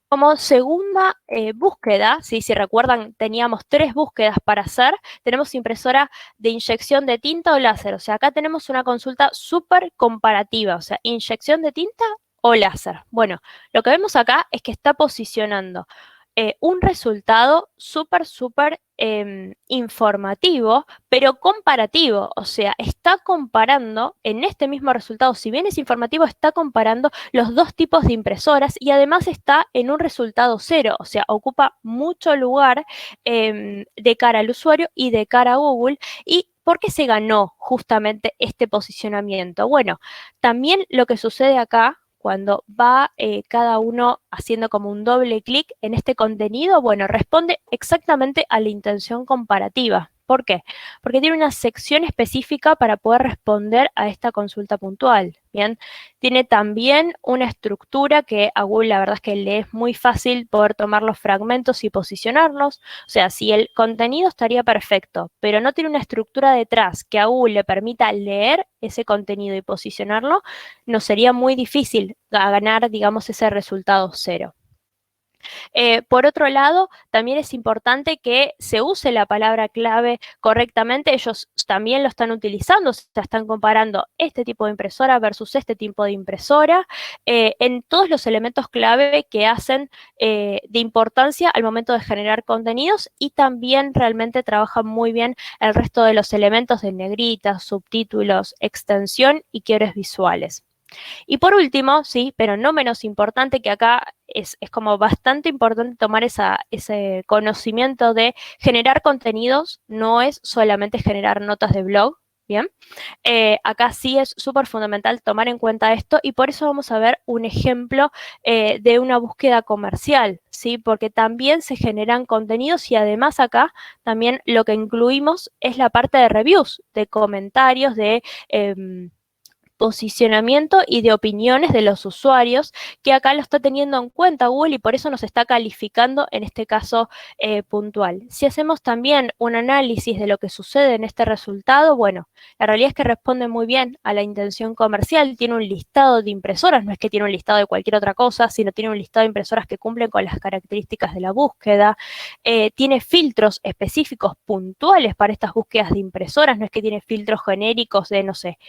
Como segunda búsqueda, ¿sí?, si recuerdan, teníamos 3 búsquedas para hacer. Tenemos impresora de inyección de tinta o láser. O sea, acá tenemos una consulta súper comparativa. O sea, inyección de tinta o láser. Bueno, lo que vemos acá es que está posicionando un resultado súper informativo, pero comparativo. O sea, está comparando en este mismo resultado, si bien es informativo, está comparando los dos tipos de impresoras y además está en un resultado cero. O sea, ocupa mucho lugar de cara al usuario y de cara a Google. ¿Y por qué se ganó justamente este posicionamiento? Bueno, también lo que sucede acá cuando va cada uno haciendo como un doble clic en este contenido, bueno, responde exactamente a la intención comparativa. ¿Por qué? Porque tiene una sección específica para poder responder a esta consulta puntual. Bien, tiene también una estructura que a Google la verdad es que le es muy fácil poder tomar los fragmentos y posicionarlos. O sea, si el contenido estaría perfecto, pero no tiene una estructura detrás que a Google le permita leer ese contenido y posicionarlo, nos sería muy difícil ganar, digamos, ese resultado cero. Por otro lado, también es importante que se use la palabra clave correctamente. Ellos también lo están utilizando, se están comparando este tipo de impresora versus este tipo de impresora en todos los elementos clave que hacen de importancia al momento de generar contenidos y también realmente trabajan muy bien el resto de los elementos de negritas, subtítulos, extensión y quiebres visuales. Y por último, sí, pero no menos importante, que acá es como bastante importante tomar ese conocimiento de generar contenidos, no es solamente generar notas de blog, ¿bien? Acá sí es súper fundamental tomar en cuenta esto y por eso vamos a ver un ejemplo de una búsqueda comercial, ¿sí? Porque también se generan contenidos y además acá también lo que incluimos es la parte de reviews, de comentarios, de posicionamiento y de opiniones de los usuarios, que acá lo está teniendo en cuenta Google y por eso nos está calificando en este caso puntual. Si hacemos también un análisis de lo que sucede en este resultado, bueno, la realidad es que responde muy bien a la intención comercial, tiene un listado de impresoras, no es que tiene un listado de cualquier otra cosa, sino tiene un listado de impresoras que cumplen con las características de la búsqueda, tiene filtros específicos puntuales para estas búsquedas de impresoras, no es que tiene filtros genéricos de, no sé,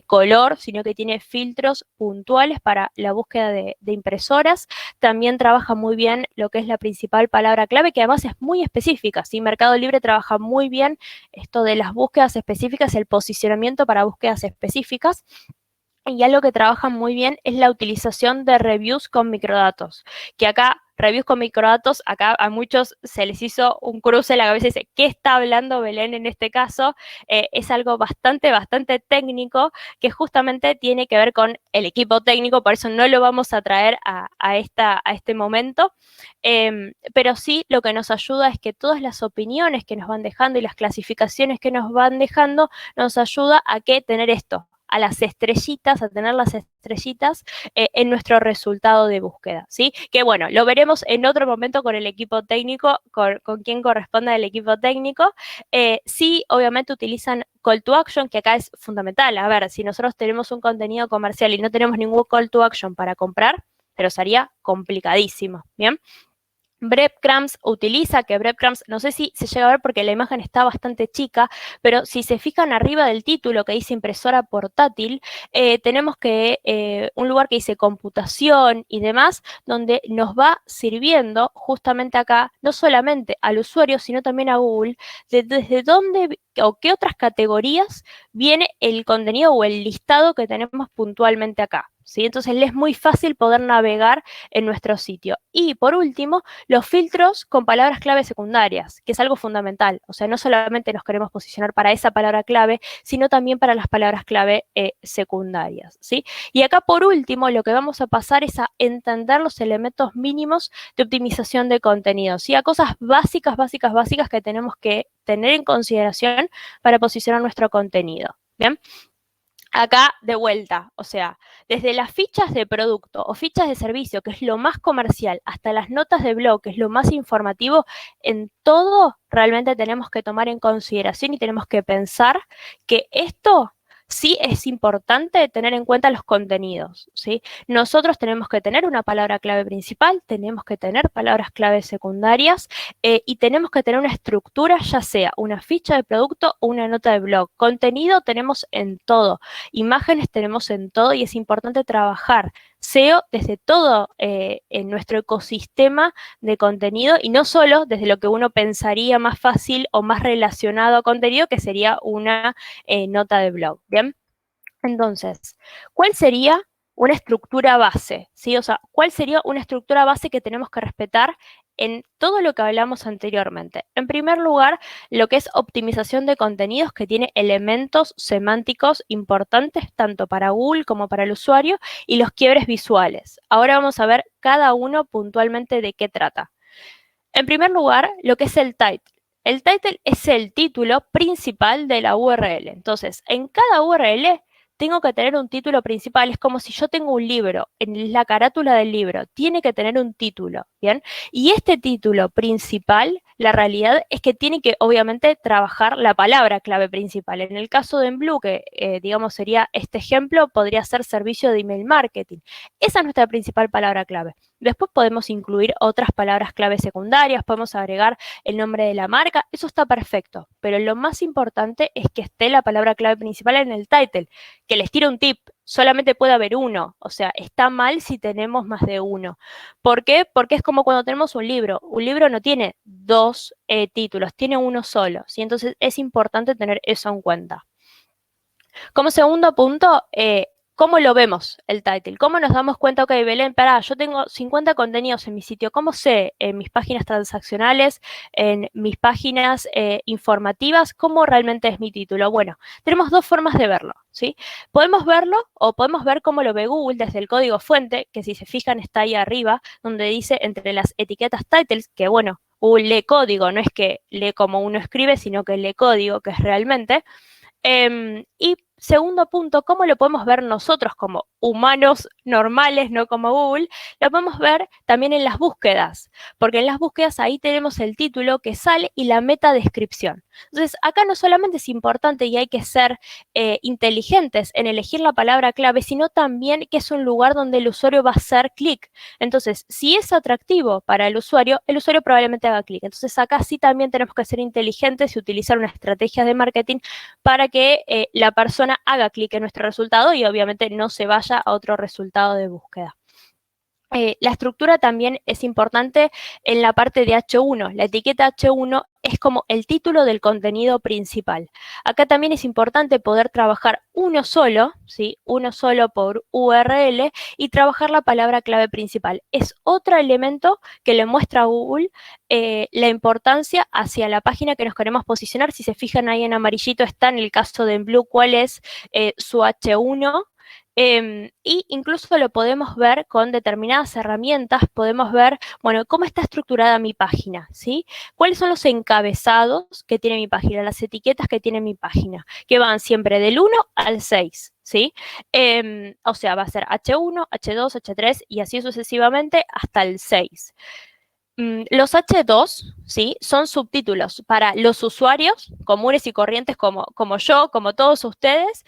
color, sino que tiene filtros puntuales para la búsqueda de impresoras. También trabaja muy bien lo que es la principal palabra clave, que además es muy específica. ¿Sí? Mercado Libre trabaja muy bien esto de las búsquedas específicas, el posicionamiento para búsquedas específicas. Y algo que trabajan muy bien es la utilización de reviews con microdatos, que acá, reviews con microdatos, acá a muchos se les hizo un cruce en la cabeza y dice, ¿qué está hablando Belén en este caso? Es algo bastante técnico que justamente tiene que ver con el equipo técnico, por eso no lo vamos a traer a este momento, pero sí lo que nos ayuda es que todas las opiniones que nos van dejando y las clasificaciones que nos van dejando nos ayuda a que tener esto, a las estrellitas, a tener las estrellitas en nuestro resultado de búsqueda, ¿sí? Que bueno, lo veremos en otro momento con el equipo técnico, con quien corresponda el equipo técnico. Sí, obviamente utilizan call to action, que acá es fundamental. A ver, si nosotros tenemos un contenido comercial y no tenemos ningún call to action para comprar, pero sería complicadísimo, ¿bien? Breadcrumbs utiliza, que Breadcrumbs, no sé si se llega a ver porque la imagen está bastante chica, pero si se fijan arriba del título que dice impresora portátil, tenemos que un lugar que dice computación y demás, donde nos va sirviendo justamente acá, no solamente al usuario, sino también a Google, desde dónde o qué otras categorías viene el contenido o el listado que tenemos puntualmente acá, ¿sí? Entonces le es muy fácil poder navegar en nuestro sitio. Y por último, los filtros con palabras clave secundarias, que es algo fundamental. O sea, no solamente nos queremos posicionar para esa palabra clave, sino también para las palabras clave secundarias, ¿sí? Y acá, por último, lo que vamos a pasar es a entender los elementos mínimos de optimización de contenido, ¿sí? A cosas básicas que tenemos que tener en consideración para posicionar nuestro contenido, ¿bien? Acá, de vuelta, o sea, desde las fichas de producto o fichas de servicio, que es lo más comercial, hasta las notas de blog, que es lo más informativo, en todo realmente tenemos que tomar en consideración y tenemos que pensar que esto sí es importante tener en cuenta los contenidos, ¿sí? Nosotros tenemos que tener una palabra clave principal, tenemos que tener palabras clave secundarias y tenemos que tener una estructura, ya sea una ficha de producto o una nota de blog. Contenido tenemos en todo. Imágenes tenemos en todo y es importante trabajar SEO desde todo en nuestro ecosistema de contenido y no solo desde lo que uno pensaría más fácil o más relacionado a contenido, que sería una nota de blog, ¿bien? Entonces, ¿cuál sería una estructura base? ¿Sí? O sea, ¿cuál sería una estructura base que tenemos que respetar en todo lo que hablamos anteriormente? En primer lugar, lo que es optimización de contenidos, que tiene elementos semánticos importantes tanto para Google como para el usuario, y los quiebres visuales. Ahora vamos a ver cada uno puntualmente de qué trata. En primer lugar, lo que es el title. El title es el título principal de la URL. Entonces, en cada URL tengo que tener un título principal. Es como si yo tengo un libro, en la carátula del libro tiene que tener un título, ¿bien? Y este título principal, la realidad es que tiene que, obviamente, trabajar la palabra clave principal. En el caso de Emblue, que digamos sería este ejemplo, podría ser servicio de email marketing. Esa es nuestra principal palabra clave. Después podemos incluir otras palabras clave secundarias, podemos agregar el nombre de la marca, eso está perfecto, pero lo más importante es que esté la palabra clave principal en el title. Que les tiro un tip, solamente puede haber uno, o sea, está mal si tenemos más de uno. ¿Por qué? Porque es como cuando tenemos un libro no tiene dos títulos, tiene uno solo, ¿sí? Entonces es importante tener eso en cuenta. Como segundo punto, ¿cómo lo vemos el title? ¿Cómo nos damos cuenta, ok, Belén, pará, yo tengo 50 contenidos en mi sitio, ¿cómo sé en mis páginas transaccionales, en mis páginas informativas, cómo realmente es mi título? Bueno, tenemos dos formas de verlo, ¿sí? Podemos verlo o podemos ver cómo lo ve Google desde el código fuente, que si se fijan está ahí arriba, donde dice entre las etiquetas titles, que bueno, Google lee código, no es que lee como uno escribe, sino que lee código, que es realmente. Y segundo punto, ¿cómo lo podemos ver nosotros como humanos normales, no como Google? Lo podemos ver también en las búsquedas, porque en las búsquedas ahí tenemos el título que sale y la metadescripción. Entonces, acá no solamente es importante y hay que ser inteligentes en elegir la palabra clave, sino también que es un lugar donde el usuario va a hacer clic. Entonces, si es atractivo para el usuario probablemente haga clic. Entonces, acá sí también tenemos que ser inteligentes y utilizar una estrategia de marketing para que la persona haga clic en nuestro resultado y obviamente no se vaya a otro resultado de búsqueda. La estructura también es importante en la parte de H1. La etiqueta H1 es como el título del contenido principal. Acá también es importante poder trabajar uno solo, ¿sí? Uno solo por URL y trabajar la palabra clave principal. Es otro elemento que le muestra a Google la importancia hacia la página que nos queremos posicionar. Si se fijan ahí en amarillito está en el caso de Emblue cuál es su H1. Y incluso lo podemos ver con determinadas herramientas, podemos ver, bueno, cómo está estructurada mi página, ¿sí? ¿Cuáles son los encabezados que tiene mi página, las etiquetas que tiene mi página? Que van siempre del 1 al 6, ¿sí? O sea, va a ser H1, H2, H3 y así sucesivamente hasta el 6. Los H2, ¿sí? Son subtítulos para los usuarios comunes y corrientes como yo, como todos ustedes,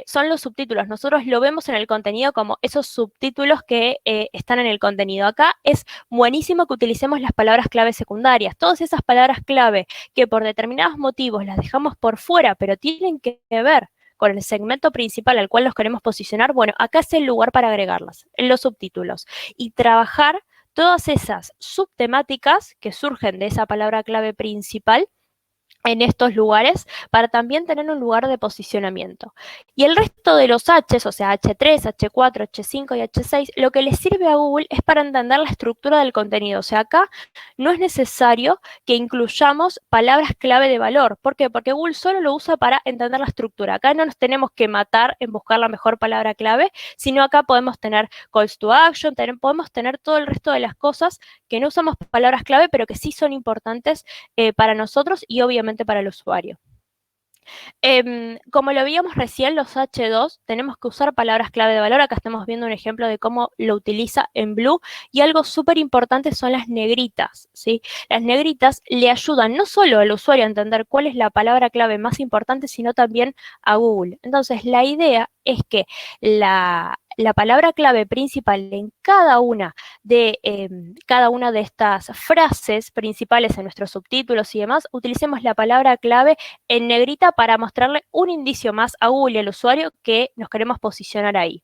son los subtítulos. Nosotros lo vemos en el contenido como esos subtítulos que están en el contenido. Acá es buenísimo que utilicemos las palabras clave secundarias. Todas esas palabras clave que por determinados motivos las dejamos por fuera, pero tienen que ver con el segmento principal al cual nos queremos posicionar, bueno, acá es el lugar para agregarlas, en los subtítulos. Y trabajar todas esas subtemáticas que surgen de esa palabra clave principal en estos lugares para también tener un lugar de posicionamiento. Y el resto de los H's, o sea, H3, H4, H5 y H6, lo que les sirve a Google es para entender la estructura del contenido. O sea, acá no es necesario que incluyamos palabras clave de valor. ¿Por qué? Porque Google solo lo usa para entender la estructura. Acá no nos tenemos que matar en buscar la mejor palabra clave, sino acá podemos tener calls to action, podemos tener todo el resto de las cosas que no usamos palabras clave, pero que sí son importantes para nosotros y obviamente para el usuario. Como lo veíamos recién, los H2 tenemos que usar palabras clave de valor. Acá estamos viendo un ejemplo de cómo lo utiliza Emblue. Y algo súper importante son las negritas, ¿sí? Las negritas le ayudan no solo al usuario a entender cuál es la palabra clave más importante, sino también a Google. Entonces, la idea es que la palabra clave principal en cada una de estas frases principales en nuestros subtítulos y demás, utilicemos la palabra clave en negrita para mostrarle un indicio más a Google y al usuario que nos queremos posicionar ahí.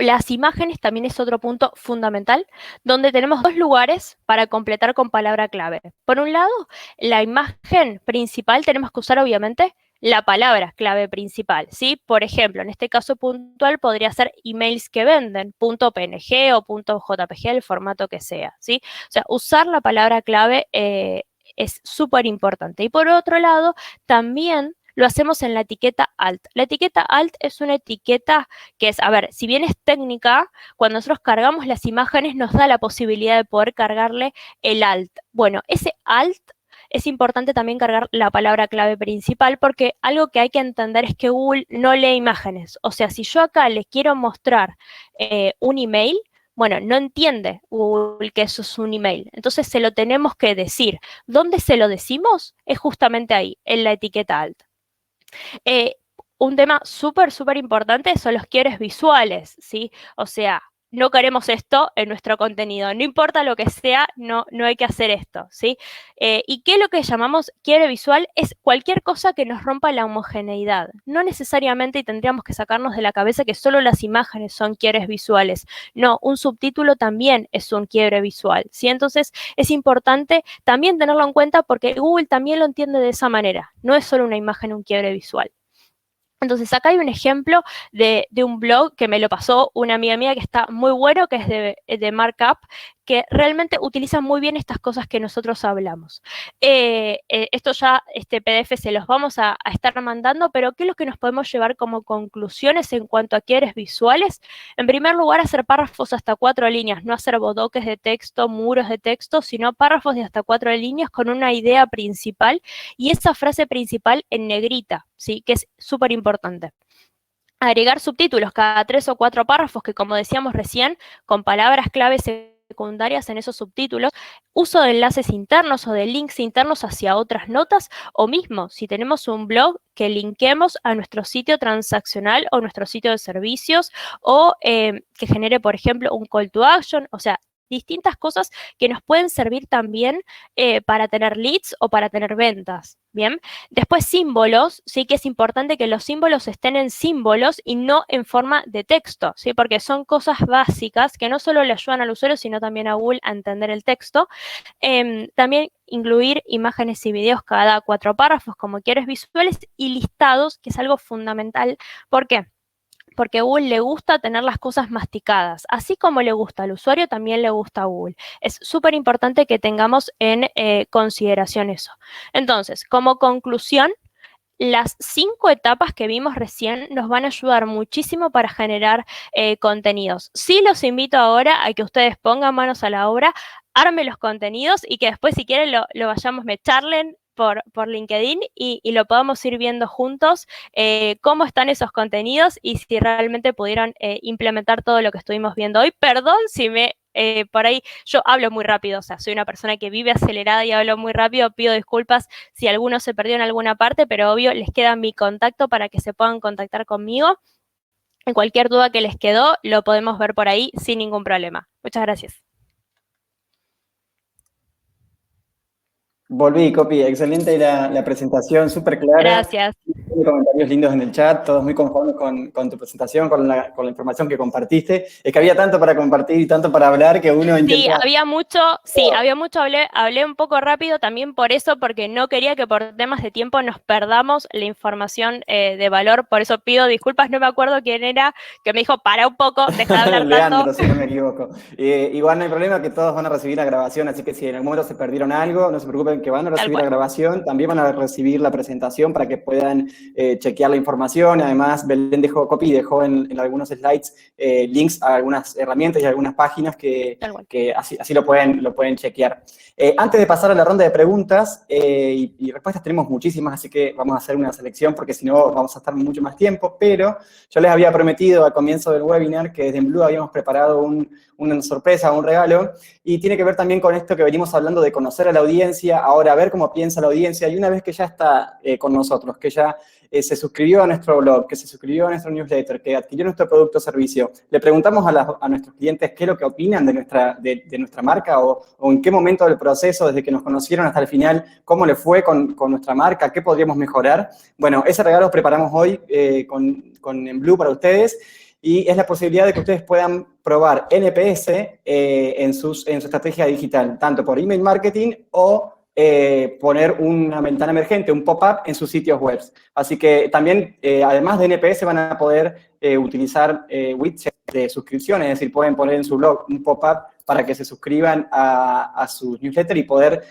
Las imágenes también es otro punto fundamental, donde tenemos dos lugares para completar con palabra clave. Por un lado, la imagen principal tenemos que usar obviamente la palabra clave principal, ¿sí? Por ejemplo, en este caso puntual podría ser emails que venden, .png o .jpg, el formato que sea, ¿sí? O sea, usar la palabra clave es súper importante. Y por otro lado, también lo hacemos en la etiqueta alt. La etiqueta alt es una etiqueta que es, a ver, si bien es técnica, cuando nosotros cargamos las imágenes nos da la posibilidad de poder cargarle el alt. Bueno, ese alt es importante también cargar la palabra clave principal porque algo que hay que entender es que Google no lee imágenes. O sea, si yo acá les quiero mostrar un email, bueno, no entiende Google que eso es un email. Entonces se lo tenemos que decir. ¿Dónde se lo decimos? Es justamente ahí, en la etiqueta alt. Un tema súper importante son los quiebres visuales, ¿sí? O sea, no queremos esto en nuestro contenido. No importa lo que sea, no hay que hacer esto, ¿sí? ¿Y qué es lo que llamamos quiebre visual? Es cualquier cosa que nos rompa la homogeneidad. No necesariamente tendríamos que sacarnos de la cabeza que solo las imágenes son quiebres visuales. No, un subtítulo también es un quiebre visual, ¿sí? Entonces, es importante también tenerlo en cuenta porque Google también lo entiende de esa manera. No es solo una imagen un quiebre visual. Entonces, acá hay un ejemplo de un blog que me lo pasó una amiga mía que está muy bueno, que es de Markup, que realmente utiliza muy bien estas cosas que nosotros hablamos. Esto ya, este PDF se los vamos a estar mandando, pero ¿qué es lo que nos podemos llevar como conclusiones en cuanto a quiebres visuales? En primer lugar, hacer párrafos hasta 4 líneas, no hacer bodoques de texto, muros de texto, sino párrafos de hasta 4 líneas con una idea principal y esa frase principal en negrita, ¿sí? Que es súper importante. Agregar subtítulos cada 3 o 4 párrafos, que como decíamos recién, con palabras claves secundarias en esos subtítulos, uso de enlaces internos o de links internos hacia otras notas, o mismo, si tenemos un blog, que linquemos a nuestro sitio transaccional o nuestro sitio de servicios, o que genere, por ejemplo, un call to action, o sea, distintas cosas que nos pueden servir también para tener leads o para tener ventas, ¿bien? Después símbolos, sí que es importante que los símbolos estén en símbolos y no en forma de texto, ¿sí? Porque son cosas básicas que no solo le ayudan al usuario, sino también a Google a entender el texto. También incluir imágenes y videos cada 4 párrafos como quieres visuales y listados, que es algo fundamental. ¿Por qué? Porque a Google le gusta tener las cosas masticadas. Así como le gusta al usuario, también le gusta a Google. Es súper importante que tengamos en consideración eso. Entonces, como conclusión, las 5 etapas que vimos recién nos van a ayudar muchísimo para generar contenidos. Sí los invito ahora a que ustedes pongan manos a la obra, armen los contenidos y que después, si quieren, lo vayamos, me charlen por LinkedIn y lo podamos ir viendo juntos cómo están esos contenidos y si realmente pudieron implementar todo lo que estuvimos viendo hoy. Perdón si por ahí yo hablo muy rápido, o sea, soy una persona que vive acelerada y hablo muy rápido, pido disculpas si alguno se perdió en alguna parte, pero obvio les queda mi contacto para que se puedan contactar conmigo. En cualquier duda que les quedó, lo podemos ver por ahí sin ningún problema. Muchas gracias. Volví, Copy, excelente la presentación, súper clara. Gracias. Comentarios lindos en el chat, todos muy conformes con tu presentación, con la información que compartiste. Es que había tanto para compartir y tanto para hablar que uno intenta... Sí, había mucho, hablé un poco rápido también por eso, porque no quería que por temas de tiempo nos perdamos la información de valor, por eso pido disculpas, no me acuerdo quién era, que me dijo, para un poco, deja de hablar Leandro, tanto. si no me equivoco. Igual no hay problema, que todos van a recibir la grabación, así que si en algún momento se perdieron algo, no se preocupen que van a recibir la grabación, también van a recibir la presentación para que puedan chequear la información. Además, Belén dejó en algunos slides links a algunas herramientas y a algunas páginas que así lo pueden chequear. Antes de pasar a la ronda de preguntas y respuestas, tenemos muchísimas, así que vamos a hacer una selección porque si no vamos a estar mucho más tiempo, pero yo les había prometido al comienzo del webinar que desde Emblue habíamos preparado una sorpresa, un regalo, y tiene que ver también con esto que venimos hablando de conocer a la audiencia, ahora ver cómo piensa la audiencia, y una vez que ya está con nosotros, que ya se suscribió a nuestro blog, que se suscribió a nuestro newsletter, que adquirió nuestro producto o servicio, le preguntamos a nuestros clientes qué es lo que opinan de nuestra marca o en qué momento del proceso, desde que nos conocieron hasta el final, cómo le fue con nuestra marca, qué podríamos mejorar. Bueno, ese regalo preparamos hoy con Emblue para ustedes. y es la posibilidad de que ustedes puedan probar NPS en su estrategia digital, tanto por email marketing o poner una ventana emergente, un pop-up en sus sitios web. Así que también, además de NPS, van a poder utilizar widgets de suscripción, es decir, pueden poner en su blog un pop-up para que se suscriban a su newsletter y poder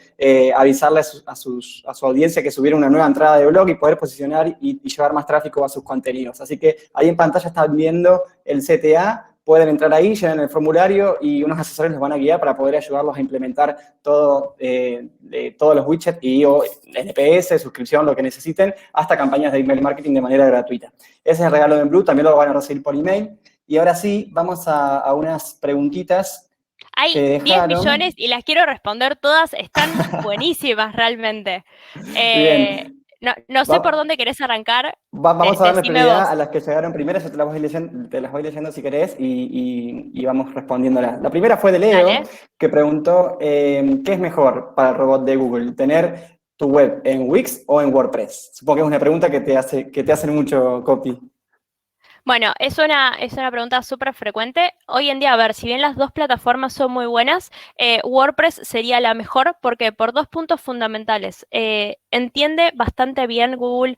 avisarle a su audiencia que subieron una nueva entrada de blog y poder posicionar y llevar más tráfico a sus contenidos. Así que ahí en pantalla están viendo el CTA, pueden entrar ahí, llenan el formulario y unos asesores los van a guiar para poder ayudarlos a implementar todos los widgets y NPS, suscripción, lo que necesiten, hasta campañas de email marketing de manera gratuita. Ese es el regalo de Blue, también lo van a recibir por email. Y ahora sí, vamos a unas preguntitas. Hay 10 millones y las quiero responder todas, están buenísimas realmente. Bien. No sé por dónde querés arrancar. Vamos a darle Decime prioridad vos. a las que llegaron primero, yo te las voy leyendo si querés y vamos respondiéndolas. La primera fue de Leo, Dale. que preguntó, ¿qué es mejor para el robot de Google? ¿Tener tu web en Wix o en WordPress? Supongo que es una pregunta que te hacen mucho, Copy. Bueno, es una pregunta súper frecuente. Hoy en día, a ver, si bien las dos plataformas son muy buenas, WordPress sería la mejor porque por dos puntos fundamentales. Entiende bastante bien Google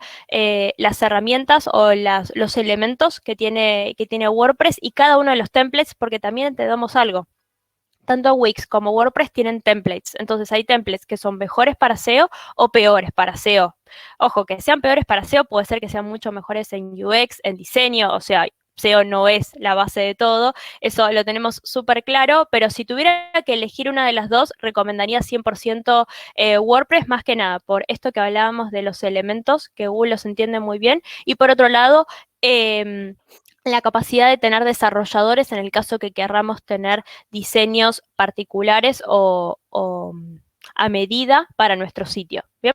las herramientas o los elementos que tiene WordPress y cada uno de los templates, porque también te damos algo. Tanto Wix como WordPress tienen templates. Entonces hay templates que son mejores para SEO o peores para SEO. Ojo, que sean peores para SEO puede ser que sean mucho mejores en UX, en diseño, o sea, SEO no es la base de todo, eso lo tenemos súper claro, pero si tuviera que elegir una de las dos, recomendaría 100% WordPress, más que nada, por esto que hablábamos de los elementos, que Google los entiende muy bien, y por otro lado, la capacidad de tener desarrolladores en el caso que querramos tener diseños particulares o a medida para nuestro sitio. ¿Bien?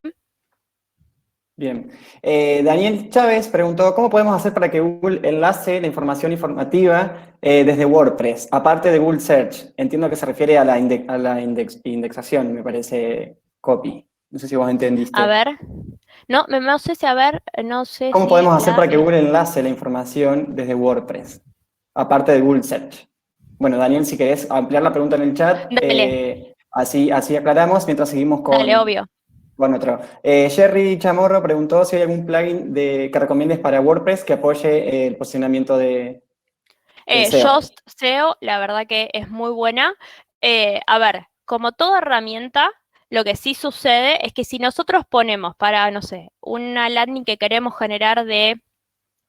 Bien. Daniel Chávez preguntó, ¿cómo podemos hacer para que Google enlace la información informativa desde WordPress, aparte de Google Search? Entiendo que se refiere a la indexación, me parece, Copy. No sé si vos entendiste. A ver, no sé si, a ver, no sé ¿Cómo si podemos hacer para que Google enlace la información desde WordPress, aparte de Google Search? Bueno, Daniel, si querés ampliar la pregunta en el chat, Dale, así aclaramos mientras seguimos dale, obvio. con otro. Jerry Chamorro preguntó si hay algún plugin que recomiendes para WordPress que apoye el posicionamiento del SEO. Yoast SEO, la verdad que es muy buena. A ver, como toda herramienta, lo que sí sucede es que si nosotros ponemos para, no sé, una landing que queremos generar de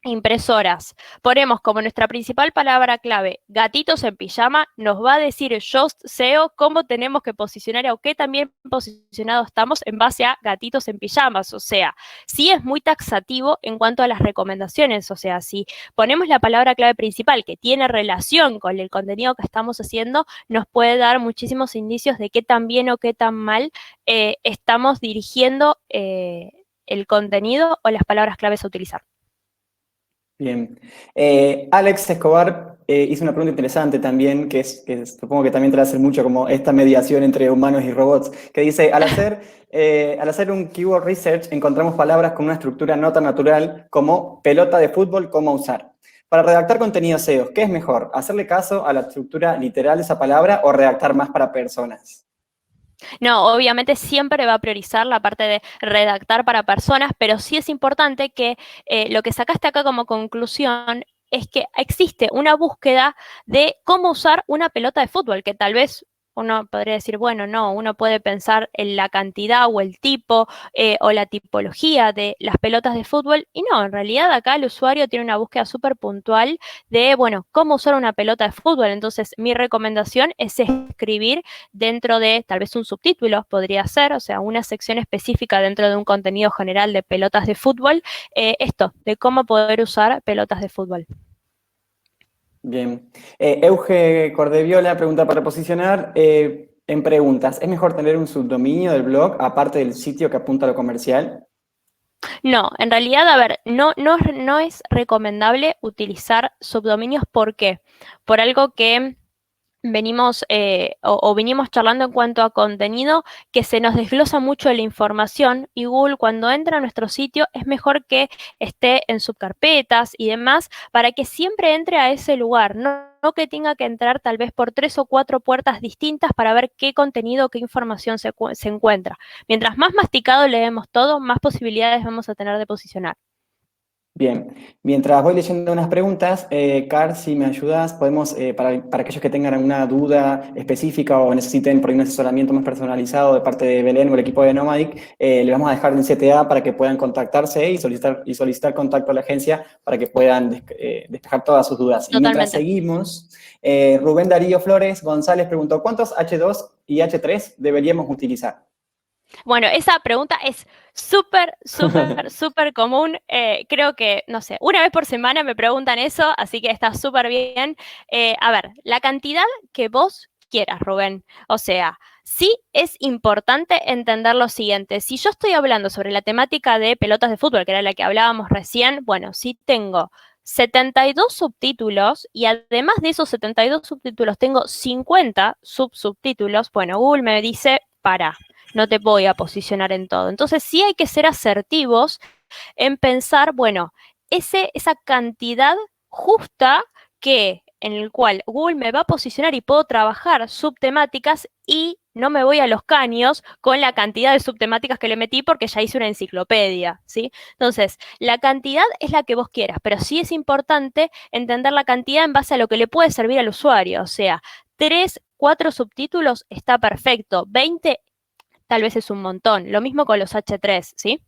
impresoras, ponemos como nuestra principal palabra clave gatitos en pijama, nos va a decir Yoast SEO cómo tenemos que posicionar o qué también posicionados estamos en base a gatitos en pijamas. O sea, sí es muy taxativo en cuanto a las recomendaciones. O sea, si ponemos la palabra clave principal que tiene relación con el contenido que estamos haciendo, nos puede dar muchísimos indicios de qué tan bien o qué tan mal estamos dirigiendo el contenido o las palabras claves a utilizar. Bien. Alex Escobar hizo una pregunta interesante también, que supongo que también te la hace mucho como esta mediación entre humanos y robots, que dice, al hacer un keyword research encontramos palabras con una estructura no tan natural como pelota de fútbol, cómo usar. Para redactar contenido SEO, ¿qué es mejor? ¿Hacerle caso a la estructura literal de esa palabra o redactar más para personas? No, obviamente siempre va a priorizar la parte de redactar para personas, pero sí es importante que lo que sacaste acá como conclusión es que existe una búsqueda de cómo usar una pelota de fútbol, que tal vez uno podría decir, bueno, no, uno puede pensar en la cantidad o el tipo o la tipología de las pelotas de fútbol, y no, en realidad acá el usuario tiene una búsqueda súper puntual de, bueno, cómo usar una pelota de fútbol. Entonces, mi recomendación es escribir dentro de tal vez un subtítulo, podría ser, o sea, una sección específica dentro de un contenido general de pelotas de fútbol, esto, de cómo poder usar pelotas de fútbol. Bien. Euge Cordeviola pregunta para posicionar en preguntas. ¿Es mejor tener un subdominio del blog aparte del sitio que apunta a lo comercial? No, en realidad, a ver, no es recomendable utilizar subdominios. ¿Por qué? Por algo que venimos o vinimos charlando en cuanto a contenido, que se nos desglosa mucho la información y Google cuando entra a nuestro sitio es mejor que esté en subcarpetas y demás para que siempre entre a ese lugar, no que tenga que entrar tal vez por 3 o 4 puertas distintas para ver qué contenido, qué información se encuentra. Mientras más masticado leemos todo, más posibilidades vamos a tener de posicionar. Bien, mientras voy leyendo unas preguntas, Car, si me ayudas, podemos, para aquellos que tengan alguna duda específica o necesiten por ahí un asesoramiento más personalizado de parte de Belén o el equipo de Nomadic, le vamos a dejar en CTA para que puedan contactarse y solicitar contacto a la agencia para que puedan despejar todas sus dudas. Y mientras Totalmente. seguimos, Rubén Darío Flores González preguntó, ¿cuántos H2 y H3 deberíamos utilizar? Bueno, esa pregunta es súper, súper, súper común. Creo que, no sé, una vez por semana me preguntan eso, así que está súper bien. A ver, la cantidad que vos quieras, Rubén. O sea, sí es importante entender lo siguiente. Si yo estoy hablando sobre la temática de pelotas de fútbol, que era la que hablábamos recién, bueno, si tengo 72 subtítulos y además de esos 72 subtítulos tengo 50 subtítulos, bueno, Google me dice, para, no te voy a posicionar en todo. Entonces sí hay que ser asertivos en pensar, bueno, esa cantidad justa que en el cual Google me va a posicionar y puedo trabajar subtemáticas y no me voy a los caños con la cantidad de subtemáticas que le metí porque ya hice una enciclopedia, ¿sí? Entonces, la cantidad es la que vos quieras, pero sí es importante entender la cantidad en base a lo que le puede servir al usuario, o sea, 3, 4 subtítulos está perfecto, 20 tal vez es un montón. Lo mismo con los H3, ¿sí?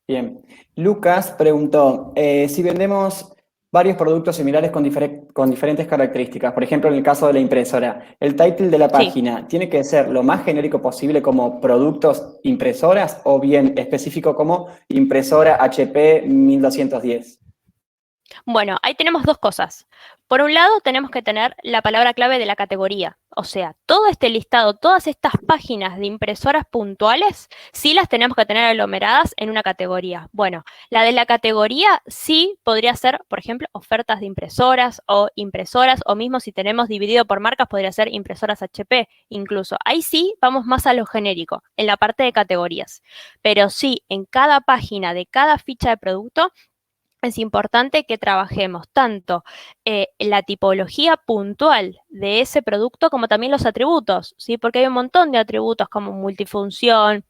Bien. Lucas preguntó, si vendemos varios productos similares con diferentes características, por ejemplo, en el caso de la impresora, el title de la Sí. página tiene que ser lo más genérico posible como productos impresoras o bien específico como impresora HP 1210. Bueno, ahí tenemos dos cosas. Por un lado, tenemos que tener la palabra clave de la categoría. O sea, todo este listado, todas estas páginas de impresoras puntuales, sí las tenemos que tener aglomeradas en una categoría. Bueno, la de la categoría sí podría ser, por ejemplo, ofertas de impresoras, o mismo si tenemos dividido por marcas, podría ser impresoras HP incluso. Ahí sí vamos más a lo genérico, en la parte de categorías. Pero sí, en cada página de cada ficha de producto, es importante que trabajemos tanto la tipología puntual de ese producto como también los atributos, ¿sí? Porque hay un montón de atributos como multifunción,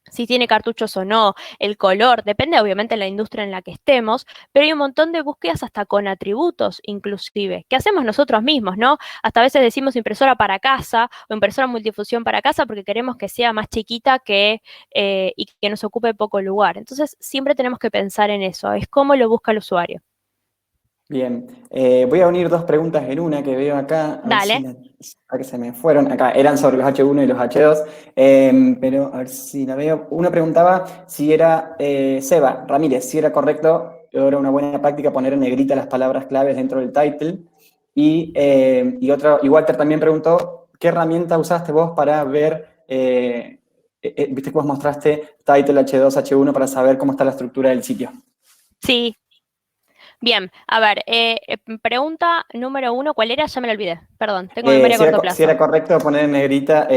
si tiene cartuchos o no, el color, depende obviamente de la industria en la que estemos, pero hay un montón de búsquedas hasta con atributos inclusive, que hacemos nosotros mismos, ¿no? Hasta a veces decimos impresora para casa o impresora multifunción para casa porque queremos que sea más chiquita y que nos ocupe poco lugar. Entonces siempre tenemos que pensar en eso, es cómo lo busca el usuario. Bien, voy a unir dos preguntas en una que veo acá, a ver si Dale, a que se me fueron. Acá eran sobre los H1 y los H2, pero a ver si la veo. Una preguntaba si era Seba Ramírez, si era correcto, era una buena práctica poner en negrita las palabras claves dentro del title. Y Walter también preguntó, ¿qué herramienta usaste vos para ver, viste que vos mostraste title H2, H1 para saber cómo está la estructura del sitio? sí. Bien, a ver, pregunta número 1, ¿cuál era? Ya me la olvidé, perdón, tengo memoria a corto Si era plazo. correcto poner en negrita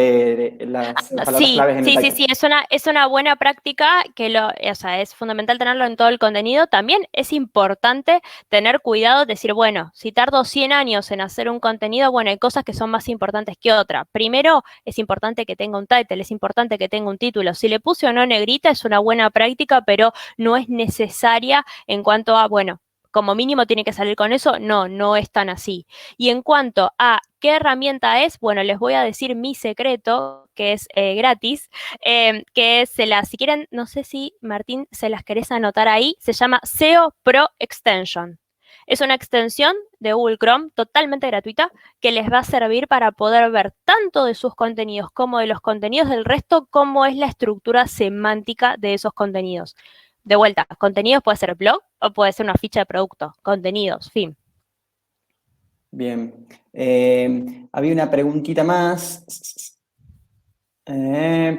las palabras Sí, claves en el sí, sí, title. sí, es una buena práctica o sea, es fundamental tenerlo en todo el contenido. También es importante tener cuidado, decir, bueno, si tardo 100 años en hacer un contenido, bueno, hay cosas que son más importantes que otras. Primero, es importante que tenga un title, es importante que tenga un título. Si le puse o no negrita es una buena práctica, pero no es necesaria en cuanto a, bueno, como mínimo tiene que salir con eso. No, no es tan así. Y en cuanto a qué herramienta es, bueno, les voy a decir mi secreto, que es gratis, que es, si quieren, no sé si Martín se las querés anotar ahí, se llama SEO Pro Extension. Es una extensión de Google Chrome totalmente gratuita que les va a servir para poder ver tanto de sus contenidos como de los contenidos del resto, cómo es la estructura semántica de esos contenidos. De vuelta, contenidos puede ser blog o puede ser una ficha de producto, contenidos, fin. Bien. Había una preguntita más.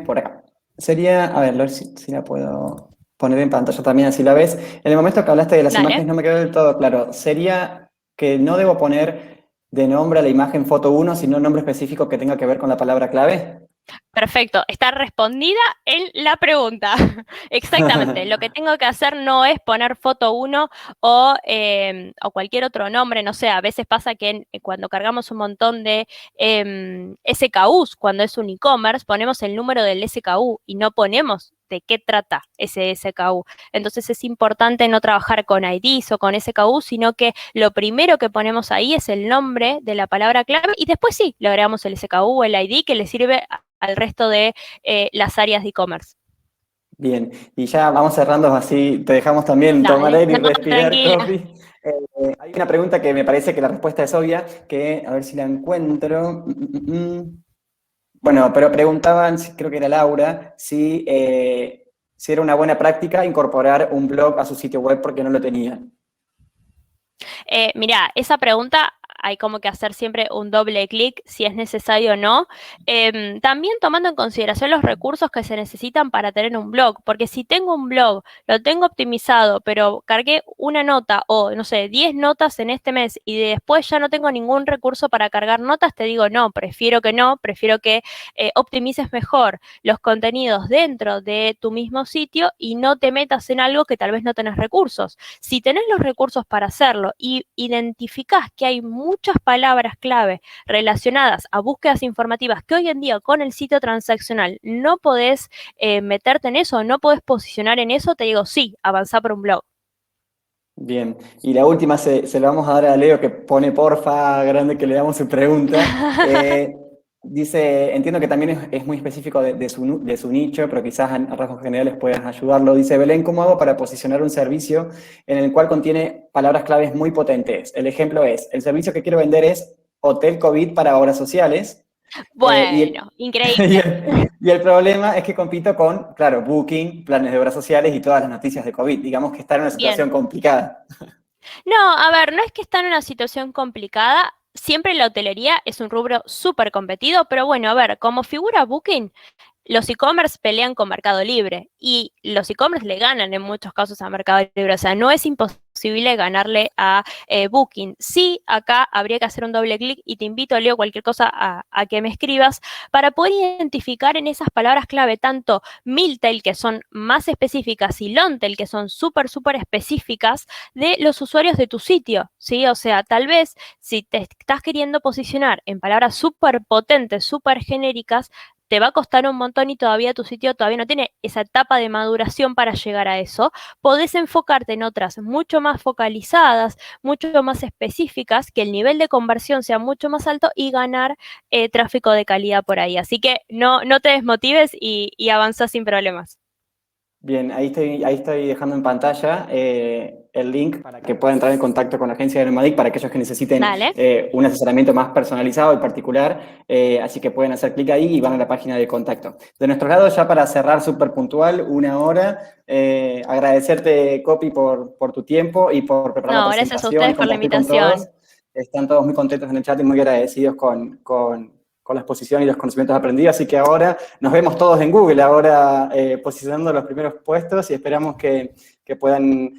Por acá. Sería, a ver si la puedo poner en pantalla también, así la ves. En el momento que hablaste de las Dale. imágenes no me quedó del todo claro. ¿Sería que no debo poner de nombre a la imagen foto uno, sino nombre específico que tenga que ver con la palabra clave. Perfecto, está respondida en la pregunta. Exactamente, lo que tengo que hacer no es poner foto 1 o cualquier otro nombre, no sé, a veces pasa que cuando cargamos un montón de SKUs, cuando es un e-commerce, ponemos el número del SKU y no ponemos de qué trata ese SKU. Entonces es importante no trabajar con IDs o con SKU, sino que lo primero que ponemos ahí es el nombre de la palabra clave y después sí, le agregamos el SKU o el ID que le sirve al resto de las áreas de e-commerce. Bien, y ya vamos cerrando así, te dejamos también tomar Dale, aire y no, respirar, tranquila. Coffee. Hay una pregunta que me parece que la respuesta es obvia, que a ver si la encuentro. Bueno, pero preguntaban, creo que era Laura, si era una buena práctica incorporar un blog a su sitio web porque no lo tenía. Mirá, esa pregunta hay como que hacer siempre un doble clic si es necesario o no. También tomando en consideración los recursos que se necesitan para tener un blog, porque si tengo un blog, lo tengo optimizado, pero cargué una nota o, no sé, 10 notas en este mes y después ya no tengo ningún recurso para cargar notas, te digo no, prefiero que optimices mejor los contenidos dentro de tu mismo sitio y no te metas en algo que tal vez no tenés recursos. Si tenés los recursos para hacerlo y identificás que hay muchas palabras clave relacionadas a búsquedas informativas que hoy en día con el sitio transaccional no podés meterte en eso, no podés posicionar en eso, te digo sí, avanzá por un blog. Bien, y la última se la vamos a dar a Leo que pone porfa grande que le damos su pregunta. Dice, entiendo que también es muy específico de su nicho, pero quizás a rasgos generales puedas ayudarlo. Dice, Belén, ¿cómo hago para posicionar un servicio en el cual contiene palabras claves muy potentes? El ejemplo es, el servicio que quiero vender es Hotel COVID para obras sociales. Y Bueno, y increíble. el problema es que compito con, claro, Booking, planes de obras sociales y todas las noticias de COVID. Digamos que está en una Bien. situación complicada. No, a ver, no es que está en una situación complicada. Siempre la hotelería es un rubro súper competido, pero bueno, a ver, como figura Booking, los e-commerce pelean con Mercado Libre y los e-commerce le ganan en muchos casos a Mercado Libre. O sea, no es imposible ganarle a Booking. Sí, acá habría que hacer un doble clic y te invito, Leo, cualquier cosa a que me escribas para poder identificar en esas palabras clave tanto Miltel, que son más específicas, y Lontel, que son súper específicas de los usuarios de tu sitio, ¿sí? O sea, tal vez si te estás queriendo posicionar en palabras súper potentes, súper genéricas, te va a costar un montón y todavía tu sitio todavía no tiene esa etapa de maduración para llegar a eso. Podés enfocarte en otras mucho más focalizadas, mucho más específicas, que el nivel de conversión sea mucho más alto y ganar tráfico de calidad por ahí. Así que no te desmotives y avanza sin problemas. Bien, ahí estoy dejando en pantalla el link para que puedan entrar en contacto con la agencia de Nomadic para aquellos que necesiten Dale. un asesoramiento más personalizado y particular. Así que pueden hacer clic ahí y van a la página de contacto. De nuestro lado, ya para cerrar súper puntual, una hora, agradecerte, Copy, por tu tiempo y por preparar la No, gracias a presentación y ustedes por la compartir con todos. invitación. Están todos muy contentos en el chat y muy agradecidos con la exposición y los conocimientos aprendidos, así que ahora nos vemos todos en Google, ahora posicionando los primeros puestos y esperamos que puedan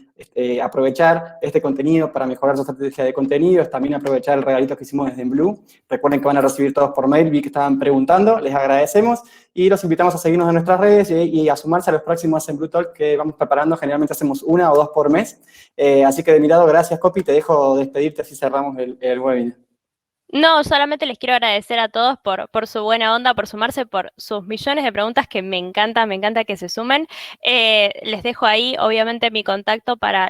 aprovechar este contenido para mejorar su estrategia de contenidos, también aprovechar el regalito que hicimos desde Blue. Recuerden que van a recibir todos por mail, vi que estaban preguntando, les agradecemos y los invitamos a seguirnos en nuestras redes y a sumarse a los próximos en Blue Talk que vamos preparando, generalmente hacemos una o dos por mes. Así que de mi lado, gracias, Copy, te dejo despedirte así cerramos el webinar. No, solamente les quiero agradecer a todos por su buena onda, por sumarse, por sus millones de preguntas que me encanta que se sumen. Les dejo ahí, obviamente, mi contacto para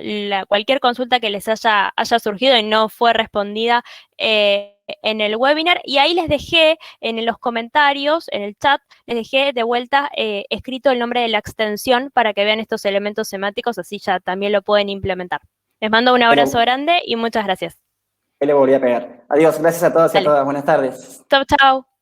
cualquier consulta que les haya surgido y no fue respondida en el webinar. Y ahí les dejé en los comentarios, en el chat, les dejé de vuelta escrito el nombre de la extensión para que vean estos elementos semánticos, así ya también lo pueden implementar. Les mando un abrazo grande y muchas gracias. Ahí le volví a pegar. Adiós, gracias a todos y a Dale. todas. Buenas tardes. Chau, chau.